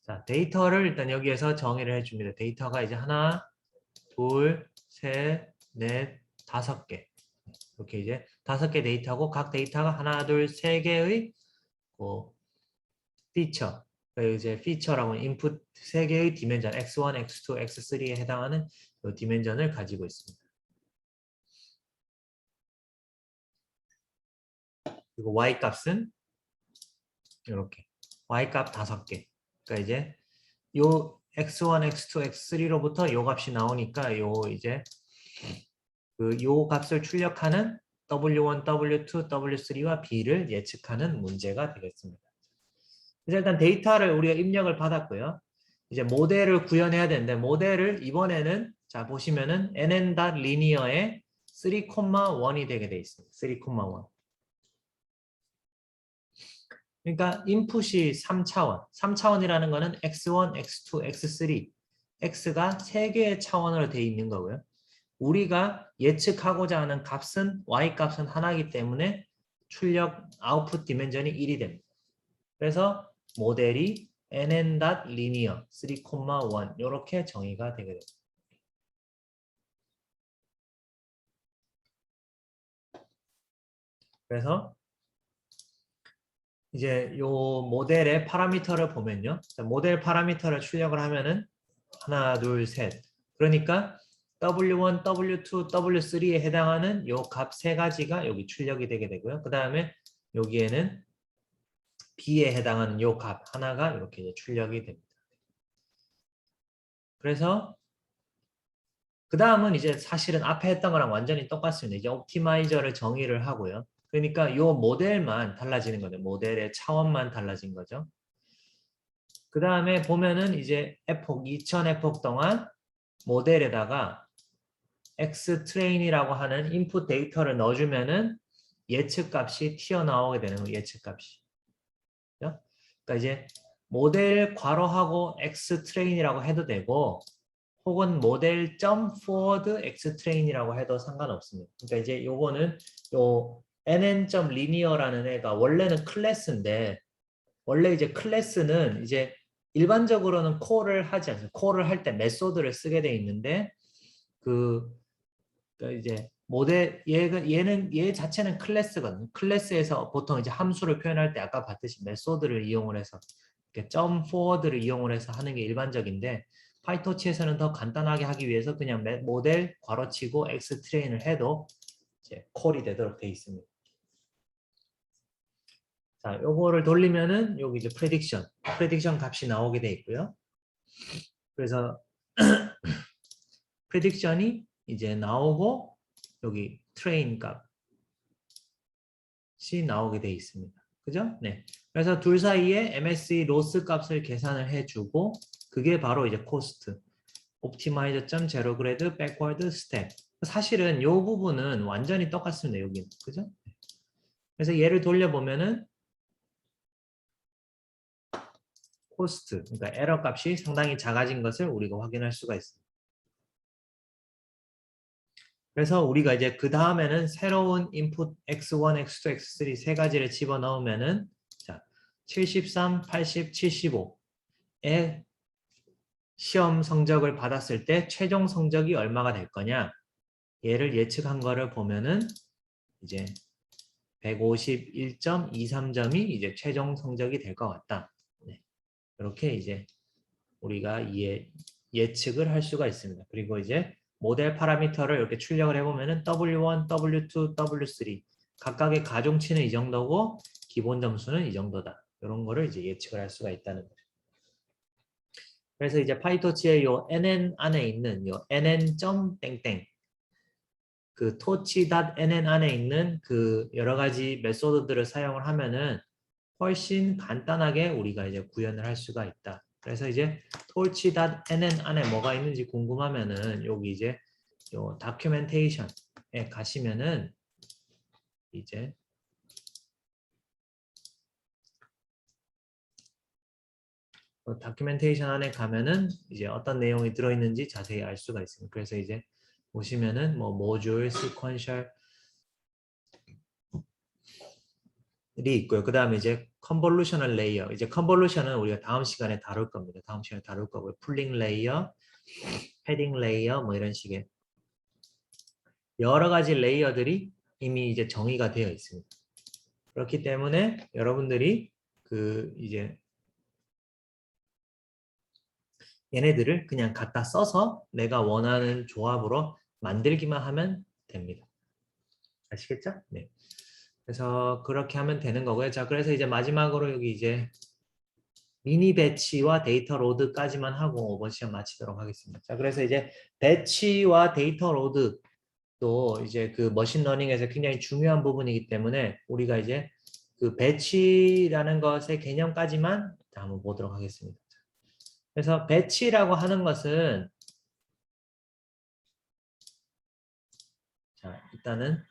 자, 데이터를 일단 여기에서 정의를 해줍니다. 데이터가 이제 하나, 둘, 셋, 넷, 5개. 이렇게 이제 5개 데이터고 각 데이터가 하나, 둘, 세 개의 피처. 이제 피처라고 하는 인풋 세 개의 디멘전 x1, x2, x3에 해당하는 이 디멘전을 가지고 있습니다. 그리고 y 값은 이렇게 y 값 5개. 그러니까 이제 요 x1, x2, x3로부터 요 값이 나오니까 요 이제 요 값을 출력하는 w1, w2, w3와 b를 예측하는 문제가 되겠습니다. 그래서 일단 데이터를 우리가 입력을 받았고요. 이제 모델을 구현해야 되는데 모델을 이번에는 자 보시면은 nn.linear의 3,1이 되게 돼 있습니다. 3,1. 그러니까 인풋이 3차원. 3차원이라는 거는 x1, x2, x3. x가 3개의 차원으로 되어 있는 거고요. 우리가 예측하고자 하는 값은 y 값은 하나이기 때문에 출력 아웃풋 디멘전이 1이 됩니다. 그래서 모델이 nn.linear 3,1 이렇게 정의가 되게 됩니다. 그래서 이제 요 모델의 파라미터를 보면요. 모델 파라미터를 출력을 하면은 하나, 둘, 셋. 그러니까 W1, W2, W3에 해당하는 요 값 세 가지가 여기 출력이 되게 되고요. 그 다음에 여기에는 B에 해당하는 요 값 하나가 이렇게 이제 출력이 됩니다. 그래서 그 다음은 이제 사실은 앞에 했던 거랑 완전히 똑같습니다. 이제 옵티마이저를 정의를 하고요. 그러니까 요 모델만 달라지는 거죠. 모델의 차원만 달라진 거죠. 그 다음에 보면은 이제 에폭, 2000 에폭 동안 모델에다가 X트레인이라고 하는 인풋 데이터를 넣어주면은 예측 값이 튀어나오게 되는 거예요. 예측 값이. 그러니까 이제 모델 괄호하고 X트레인이라고 해도 되고 혹은 모델 점 forward X트레인이라고 해도 상관없습니다. 그러니까 이제 요거는 요 nn.linear라는 애가 원래는 클래스인데 원래 이제 클래스는 이제 일반적으로는 콜을 하지 않습니다. 콜을 할 때 메소드를 쓰게 돼 있는데 그러니까 이제 모델 얘 자체는 클래스거든요. 클래스에서 보통 이제 함수를 표현할 때 아까 봤듯이 메소드를 이용을 해서 이렇게 점 포워드를 이용을 해서 하는 게 일반적인데 파이토치에서는 더 간단하게 하기 위해서 그냥 모델 괄호치고 X 트레인을 해도 이제 콜이 되도록 돼 있습니다. 자, 요거를 돌리면은 여기 이제 프레딕션 값이 나오게 돼 있고요. 그래서 프레딕션이 이제 나오고 여기 트레인 값이 나오게 돼 있습니다. 그죠? 네. 그래서 둘 사이에 MSE 로스 값을 계산을 해주고 그게 바로 이제 코스트. 옵티마이저 제로 그레드 백워드 스텝. 사실은 이 부분은 완전히 똑같습니다. 여기는. 그죠? 그래서 얘를 돌려보면은 코스트, 그러니까 에러 값이 상당히 작아진 것을 우리가 확인할 수가 있습니다. 그래서 우리가 이제 그 다음에는 새로운 인풋 X1, X2, X3 세 가지를 집어넣으면은 자, 73, 80, 75의 시험 성적을 받았을 때 최종 성적이 얼마가 될 거냐? 얘를 예측한 거를 보면은 이제 151.23점이 이제 최종 성적이 될 것 같다. 네. 이렇게 이제 우리가 예측을 할 수가 있습니다. 그리고 이제 모델 파라미터를 이렇게 출력을 해보면은 W1, W2, W3 각각의 가중치는 이 정도고 기본 점수는 이 정도다. 이런 거를 이제 예측을 할 수가 있다는 거죠. 그래서 이제 파이토치의 요 nn 안에 있는 요 nn.땡땡 그 토치.nn 안에 있는 그 여러 가지 메소드들을 사용을 하면은 훨씬 간단하게 우리가 이제 구현을 할 수가 있다. 그래서 이제 torch.nn 안에 뭐가 있는지 궁금하면은 여기 이제 요 다큐멘테이션에 가시면은 이제 다큐멘테이션 안에 가면은 이제 어떤 내용이 들어있는지 자세히 알 수가 있습니다. 그래서 이제 보시면은 뭐 모듈, 시퀀셜 이 있고요. 그 다음에 이제 컨볼루셔널 레이어. 이제 컨볼루션은 우리가 다음 시간에 다룰 겁니다. 다음 시간에 다룰 거고요. 풀링 레이어, 패딩 레이어 뭐 이런 식의 여러 가지 레이어들이 이미 이제 정의가 되어 있습니다. 그렇기 때문에 여러분들이 그 이제 얘네들을 그냥 갖다 써서 내가 원하는 조합으로 만들기만 하면 됩니다. 아시겠죠? 네. 그래서 그렇게 하면 되는 거고요. 자, 그래서 이제 마지막으로 여기 이제 미니 배치와 데이터 로드까지만 하고 이번 시간 마치도록 하겠습니다. 자, 그래서 이제 배치와 데이터 로드도 이제 그 머신러닝에서 굉장히 중요한 부분이기 때문에 우리가 이제 그 배치라는 것의 개념까지만 한번 보도록 하겠습니다. 그래서 배치라고 하는 것은 자, 일단은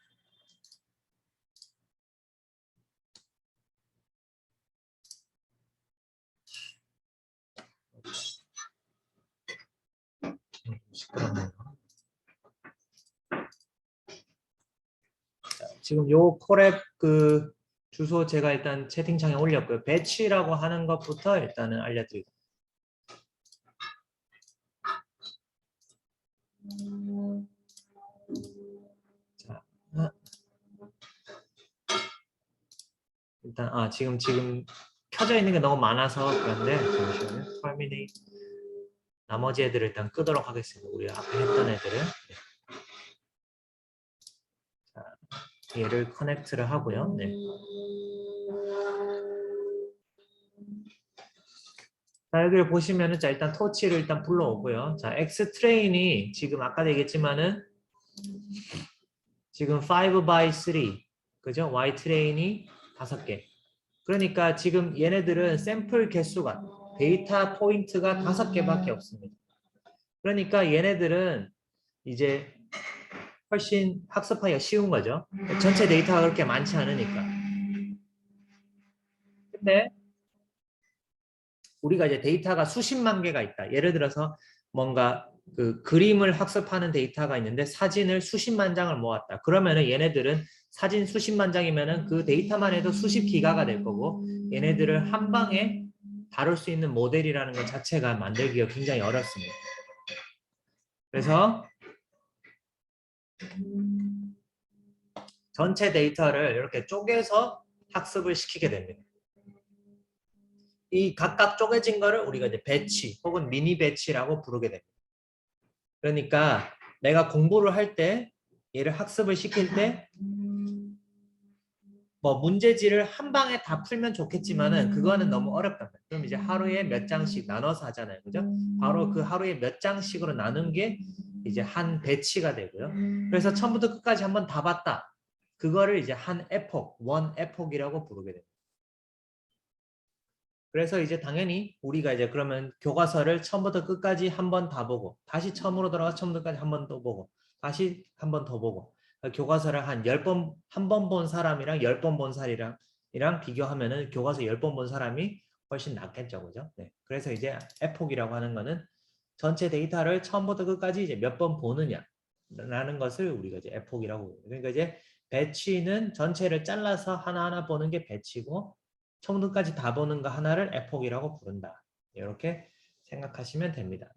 시끄럽네요. 지금 요 콜앱 그 주소 제가 일단 채팅창에 올렸고요. 배치라고 하는 것부터 일단은 알려드리고. 자, 일단 지금 켜져 있는 게 너무 많아서 그런데 잠시만요. terminate 나머지 애들을 일단 끄도록 하겠습니다. 우리 앞에 했던 애들을. 네. 자, 얘를 커넥트를 하고요. 네. 자, 여기를 보시면은 자 일단 토치를 일단 불러오고요. 자, X 트레인이 지금 아까 얘기했지만은 지금 5 by 3 그죠? Y 트레인이 5개. 그러니까 지금 얘네들은 샘플 개수가 데이터 포인트가 5개밖에 없습니다. 그러니까 얘네들은 이제 훨씬 학습하기가 쉬운 거죠. 전체 데이터가 그렇게 많지 않으니까. 근데 우리가 이제 데이터가 수십만 개가 있다. 예를 들어서 뭔가 그 그림을 학습하는 데이터가 있는데 사진을 수십만 장을 모았다. 그러면은 얘네들은 사진 수십만 장이면은 그 데이터만 해도 수십 기가가 될 거고 얘네들을 한 방에 다룰 수 있는 모델이라는 것 자체가 만들기가 굉장히 어렵습니다. 그래서 전체 데이터를 이렇게 쪼개서 학습을 시키게 됩니다. 이 각각 쪼개진 거를 우리가 이제 배치 혹은 미니 배치라고 부르게 됩니다. 그러니까 내가 공부를 할 때 얘를 학습을 시킬 때 뭐 문제지를 한 방에 다 풀면 좋겠지만은 그거는 너무 어렵다. 그럼 이제 하루에 몇 장씩 나눠서 하잖아요. 그죠? 바로 그 하루에 몇 장씩으로 나눈 게 이제 한 배치가 되고요. 그래서 처음부터 끝까지 한번 다 봤다. 그거를 이제 한 에폭, 원 에폭이라고 부르게 됩니다. 그래서 이제 당연히 우리가 이제 그러면 교과서를 처음부터 끝까지 한 번 다 보고 다시 처음으로 돌아가서 처음부터 끝까지 한 번 또 보고 다시 한 번 더 보고 교과서를 한 10번 한 번 본 사람이랑 10번 본 사람이랑 비교하면은 교과서 10번 본 사람이 훨씬 낫겠죠. 그죠? 네. 그래서 이제 에폭이라고 하는 거는 전체 데이터를 처음부터 끝까지 이제 몇 번 보느냐 라는 것을 우리가 이제 에폭이라고 해요. 그러니까 이제 배치는 전체를 잘라서 하나하나 보는 게 배치고 처음부터까지 다 보는 거 하나를 에폭이라고 부른다. 이렇게 생각하시면 됩니다.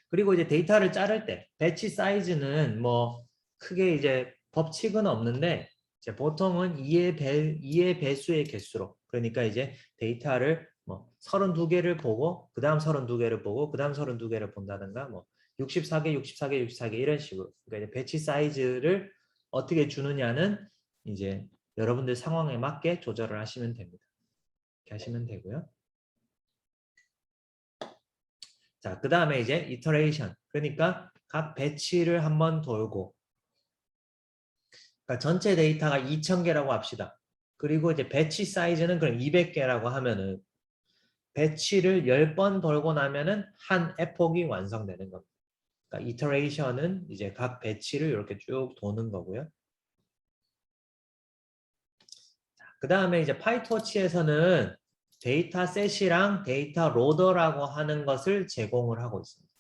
그리고 이제 데이터를 자를 때 배치 사이즈는 뭐 크게 이제 법칙은 없는데 이제 보통은 2의 배수의 개수로 그러니까 이제 데이터를 뭐 32개를 보고 그 다음 32개를 보고 그 다음 32개를 본다든가 뭐 64개, 64개, 64개 이런 식으로 그러니까 이제 배치 사이즈를 어떻게 주느냐는 이제 여러분들 상황에 맞게 조절을 하시면 됩니다. 이렇게 하시면 되고요. 자, 그 다음에 이제 이터레이션. 그러니까 각 배치를 한번 돌고 그러니까 전체 데이터가 2000개라고 합시다. 그리고 이제 배치 사이즈는 그럼 200개라고 하면은 배치를 10번 돌고 나면은 한 에폭이 완성되는 겁니다. 그러니까 이터레이션은 이제 각 배치를 이렇게 쭉 도는 거고요. 그 다음에 이제 파이토치에서는 데이터셋이랑 데이터 로더라고 하는 것을 제공을 하고 있습니다.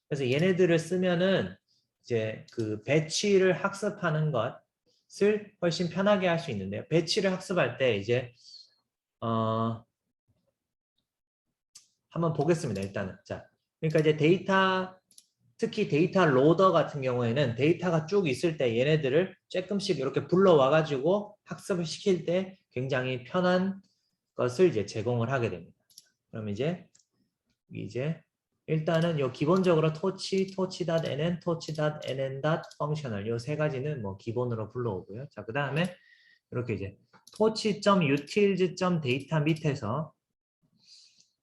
그래서 얘네들을 쓰면은 이제 그 배치를 학습하는 것을 훨씬 편하게 할 수 있는데요. 배치를 학습할 때 이제 한번 보겠습니다. 일단은 자, 그러니까 이제 특히 데이터 로더 같은 경우에는 데이터가 쭉 있을 때 얘네들을 조금씩 이렇게 불러와 가지고 학습을 시킬 때 굉장히 편한 것을 이제 제공을 하게 됩니다. 그럼 이제 일단은 요 기본적으로 torch.nn, torch.nn functional 요 세 가지는 뭐 기본으로 불러오고요. 자, 그 다음에 이렇게 이제 torch.utils.data 밑에서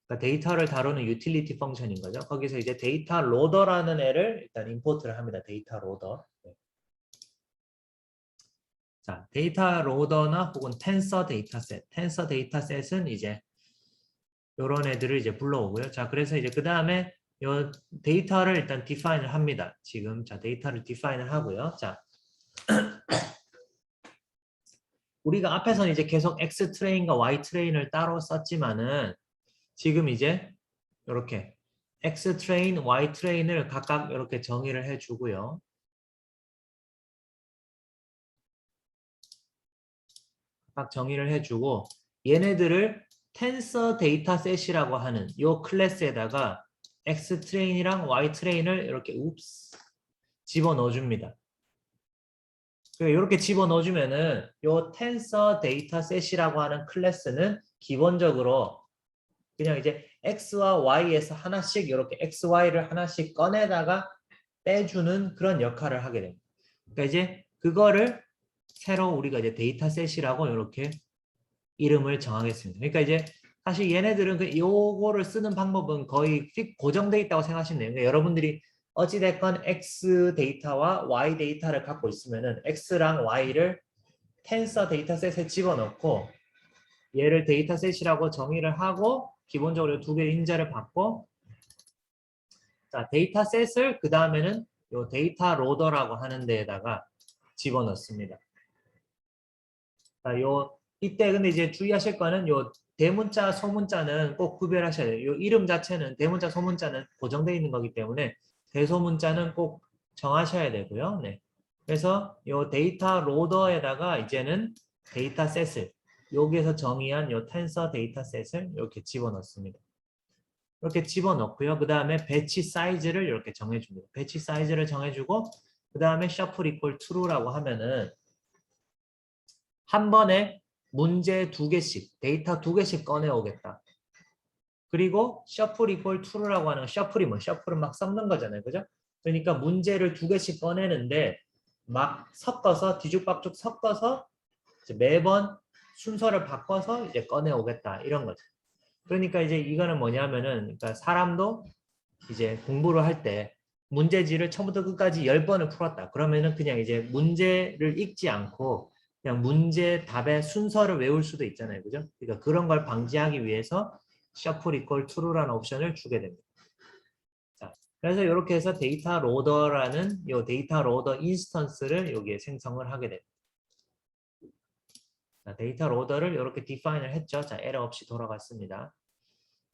그러니까 데이터를 다루는 유틸리티 펑션인 거죠. 거기서 이제 데이터 로더라는 애를 일단 임포트를 합니다. 데이터 로더. 네. 자, 데이터 로더나 혹은 텐서 데이터셋. 텐서 데이터셋은 이제 요런 애들을 이제 불러오고요. 자, 그래서 이제 그 다음에 요 데이터를 일단 디파인을 합니다. 지금 자, 데이터를 디파인을 하고요. 자, 우리가 앞에서는 이제 계속 X 트레인과 Y 트레인을 따로 썼지만은 지금 이제 이렇게 X 트레인, Y 트레인을 각각 이렇게 정의를 해주고요. 각각 정의를 해주고 얘네들을 텐서 데이터셋이라고 하는 이 클래스에다가 X 트레인이랑 Y 트레인을 이렇게 집어넣어 줍니다. 이렇게 집어넣어주면은 요 텐서 데이터셋이라고 하는 클래스는 기본적으로 그냥 이제 x와 y에서 하나씩 이렇게 x, y를 하나씩 꺼내다가 빼주는 그런 역할을 하게 됩니다. 그러니까 이제 그거를 새로 우리가 이제 데이터셋이라고 이렇게 이름을 정하겠습니다. 그러니까 이제 사실 얘네들은 요거를 쓰는 방법은 거의 고정돼 있다고 생각하시면 돼요. 그러니까 여러분들이 어찌됐건 x 데이터와 y 데이터를 갖고 있으면은 x랑 y를 텐서 데이터셋에 집어넣고 얘를 데이터셋이라고 정의를 하고 기본적으로 두 개의 인자를 받고 자 데이터셋을 그 다음에는 요 데이터 로더라고 하는 데에다가 집어넣습니다. 자, 이때 근데 이제 주의하실 거는 요 대문자, 소문자는 꼭 구별하셔야 돼요. 요 이름 자체는 대문자, 소문자는 고정되어 있는 거기 때문에 대소문자는 꼭 정하셔야 되고요. 네. 그래서 요 데이터 로더에다가 이제는 데이터셋을 여기에서 정의한 요 텐서 데이터셋을 이렇게 집어넣습니다. 이렇게 집어넣고요. 그 다음에 배치 사이즈를 이렇게 정해줍니다. 배치 사이즈를 정해주고 그 다음에 shuffle equal true라고 하면은 한 번에 문제 2개씩, 데이터 2개씩 꺼내오겠다. 그리고 shuffle equal true라고 하는 shuffle이 뭐 shuffle은 막 섞는 거잖아요. 그죠? 그러니까 문제를 2개씩 꺼내는데 막 섞어서 뒤죽박죽 섞어서 이제 매번 순서를 바꿔서 이제 꺼내오겠다. 이런 거죠. 그러니까 이제 이거는 뭐냐면은 그러니까 사람도 이제 공부를 할 때 문제지를 처음부터 끝까지 10번을 풀었다. 그러면은 그냥 이제 문제를 읽지 않고 그냥 문제 답의 순서를 외울 수도 있잖아요. 그죠? 그러니까 그런 걸 방지하기 위해서 shuffle equal true라는 옵션을 주게 됩니다. 자, 그래서 이렇게 해서 데이터 로더라는 이 데이터 로더 인스턴스를 여기에 생성을 하게 됩니다. 자, 데이터 로더를 이렇게 디파인을 했죠. 자, 에러 없이 돌아갔습니다.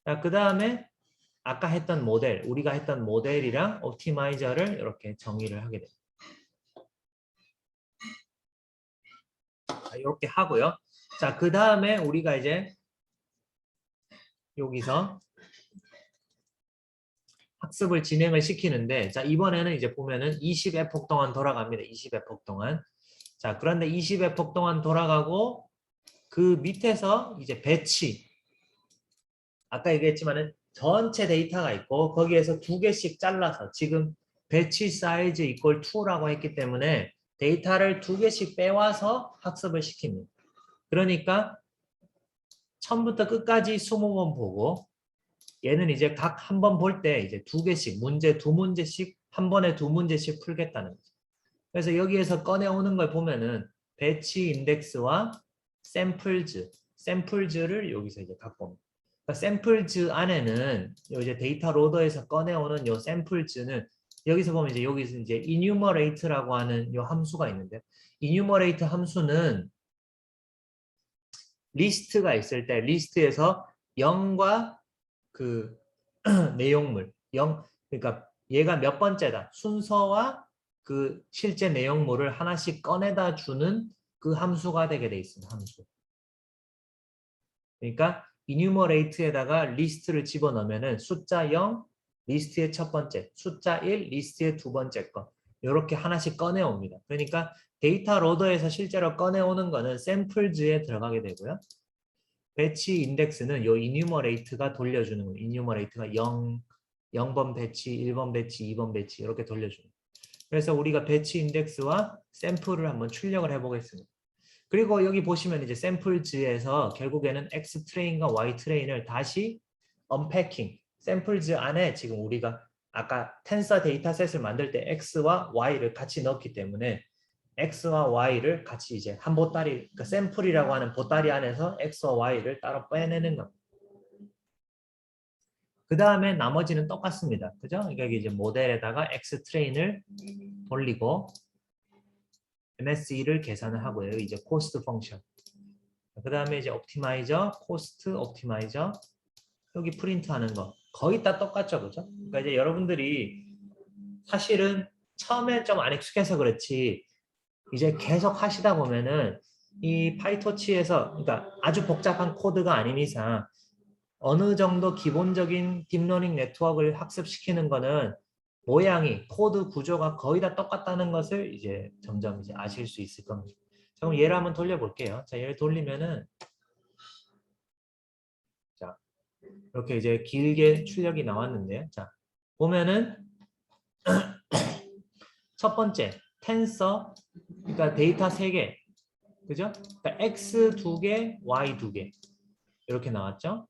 자, 그 다음에 아까 했던 모델, 우리가 했던 모델이랑 옵티마이저를 이렇게 정의를 하게 됩니다. 자, 이렇게 하고요. 자, 그 다음에 우리가 이제 여기서 학습을 진행을 시키는데, 자, 이번에는 이제 보면은 20에폭 동안 돌아갑니다. 20에폭 동안. 자, 그런데 20에폭 동안 돌아가고 그 밑에서 이제 배치. 아까 얘기했지만은 전체 데이터가 있고 거기에서 2개씩 잘라서 지금 배치 사이즈 이퀄 2라고 했기 때문에 데이터를 2개씩 빼와서 학습을 시킵니다. 그러니까 처음부터 끝까지 20번 보고 얘는 이제 각 한 번 볼 때 이제 2개씩 문제 2문제씩 한 번에 2문제씩 풀겠다는 거죠. 그래서 여기에서 꺼내오는 걸 보면은 배치 인덱스와 샘플즈를 여기서 이제 갖고 옵니다. 그러니까 샘플즈 안에는 이제 데이터 로더에서 꺼내오는 요 샘플즈는 여기서 보면 이제 여기서 이제 enumerate라고 하는 요 함수가 있는데 enumerate 함수는 리스트가 있을 때 리스트에서 0과 그 내용물 0 그러니까 얘가 몇 번째다 순서와 그 실제 내용물을 하나씩 꺼내다 주는 그 함수가 되게 돼 있습니다. 함수. 그러니까 enumerate에다가 리스트를 집어넣으면은 숫자 0 리스트의 첫 번째, 숫자 1 리스트의 두 번째 거 이렇게 하나씩 꺼내옵니다. 그러니까 데이터 로더에서 실제로 꺼내오는 거는 샘플즈에 들어가게 되고요. 배치 인덱스는 요 enumerate가 돌려주는 거예요. enumerate가 0번 배치, 1번 배치, 2번 배치 이렇게 돌려줍니다. 그래서 우리가 배치 인덱스와 샘플을 한번 출력을 해보겠습니다. 그리고 여기 보시면 이제 샘플즈에서 결국에는 X 트레인과 Y 트레인을 다시 언패킹, 샘플즈 안에 지금 우리가 아까 텐서 데이터셋을 만들 때 X와 Y를 같이 넣었기 때문에 X와 Y를 같이 이제 한 보따리, 그러니까 샘플이라고 하는 보따리 안에서 X와 Y를 따로 빼내는 겁니다. 그 다음에 나머지는 똑같습니다. 그죠? 그러니까 이제 모델에다가 X 트레인을 돌리고 MSE를 계산을 하고요. 이제 코스트 펑션. 그 다음에 이제 옵티마이저, 코스트 옵티마이저, 여기 프린트하는 거 거의 다 똑같죠, 그죠? 그러니까 이제 여러분들이 사실은 처음에 좀 안 익숙해서 그렇지 이제 계속 하시다 보면은 이 파이토치에서 그러니까 아주 복잡한 코드가 아닌 이상 어느 정도 기본적인 딥러닝 네트워크를 학습시키는 거는 모양이 코드 구조가 거의 다 똑같다는 것을 이제 점점 이제 아실 수 있을 겁니다. 자, 그럼 얘를 한번 돌려볼게요. 자, 얘를 돌리면은 자, 이렇게 이제 길게 출력이 나왔는데요. 자, 보면은 첫 번째 텐서, 그러니까 데이터 3개, 그죠? 그러니까 x 2개, y 2개 이렇게 나왔죠.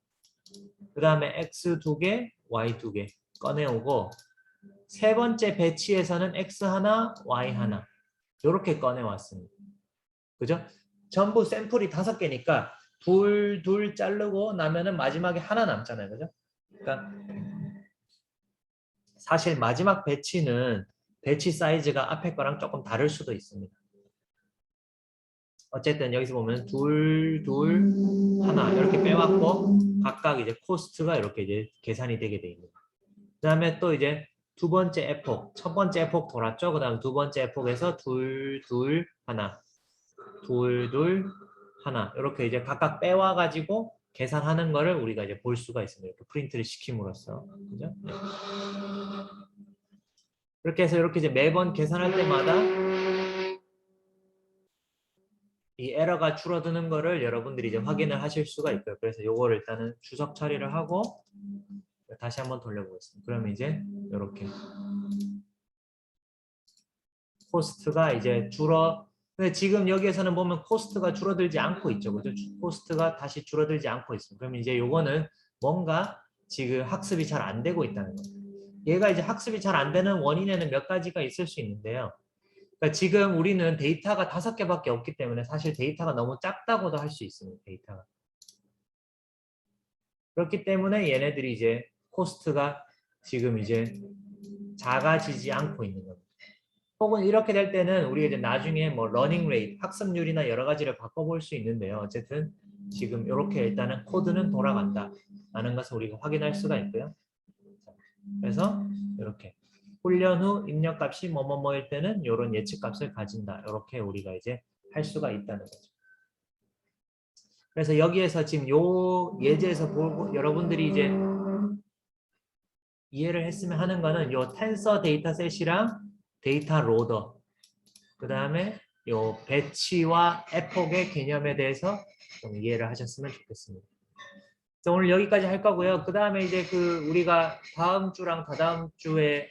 그 다음에 x 2개, y 2개 꺼내오고 세 번째 배치에서는 x 하나, y 하나 이렇게 꺼내왔습니다. 그죠? 전부 샘플이 5개니까 둘 자르고 나면은 마지막에 하나 남잖아요. 그죠? 그러니까 사실 마지막 배치는 배치 사이즈가 앞에 거랑 조금 다를 수도 있습니다. 어쨌든 여기서 보면 하나 이렇게 빼왔고 각각 이제 코스트가 이렇게 이제 계산이 되게 돼 있는. 그 다음에 또 이제 두 번째 에폭, 첫 번째 에폭 돌았죠. 그 다음 두 번째 에폭에서 하나, 하나 이렇게 이제 각각 빼와 가지고 계산하는 거를 우리가 이제 볼 수가 있습니다. 이렇게 프린트를 시킴으로써, 그죠? 네. 이렇게 해서 이렇게 이제 매번 계산할 때마다 이 에러가 줄어드는 거를 여러분들이 이제 확인을 하실 수가 있고요. 그래서 요거를 일단은 주석 처리를 하고 다시 한번 돌려보겠습니다. 그러면 이제 이렇게 코스트가 이제 근데 지금 여기에서는 보면 코스트가 줄어들지 않고 있죠. 그죠? 코스트가 다시 줄어들지 않고 있습니다. 그러면 이제 요거는 뭔가 지금 학습이 잘 안 되고 있다는 거예요. 얘가 이제 학습이 잘 안 되는 원인에는 몇 가지가 있을 수 있는데요. 그러니까 지금 우리는 데이터가 5개밖에 없기 때문에 사실 데이터가 너무 작다고도 할 수 있습니다. 데이터가. 그렇기 때문에 얘네들이 이제 코스트가 지금 이제 작아지지 않고 있는 겁니다. 혹은 이렇게 될 때는 우리가 이제 나중에 뭐 러닝 레이트, 학습률이나 여러 가지를 바꿔볼 수 있는데요. 어쨌든 지금 이렇게 일단은 코드는 돌아간다 라는 것을 우리가 확인할 수가 있고요. 그래서 이렇게 훈련 후 입력값이 뭐뭐뭐일 때는 이런 예측값을 가진다. 이렇게 우리가 이제 할 수가 있다는 거죠. 그래서 여기에서 지금 요 예제에서 보고 여러분들이 이제 이해를 했으면 하는 거는 요 텐서 데이터셋이랑 데이터 로더, 그 다음에 요 배치와 에폭의 개념에 대해서 좀 이해를 하셨으면 좋겠습니다. 오늘 여기까지 할 거고요. 그 다음에 이제 우리가 다음 주랑 다다음 주에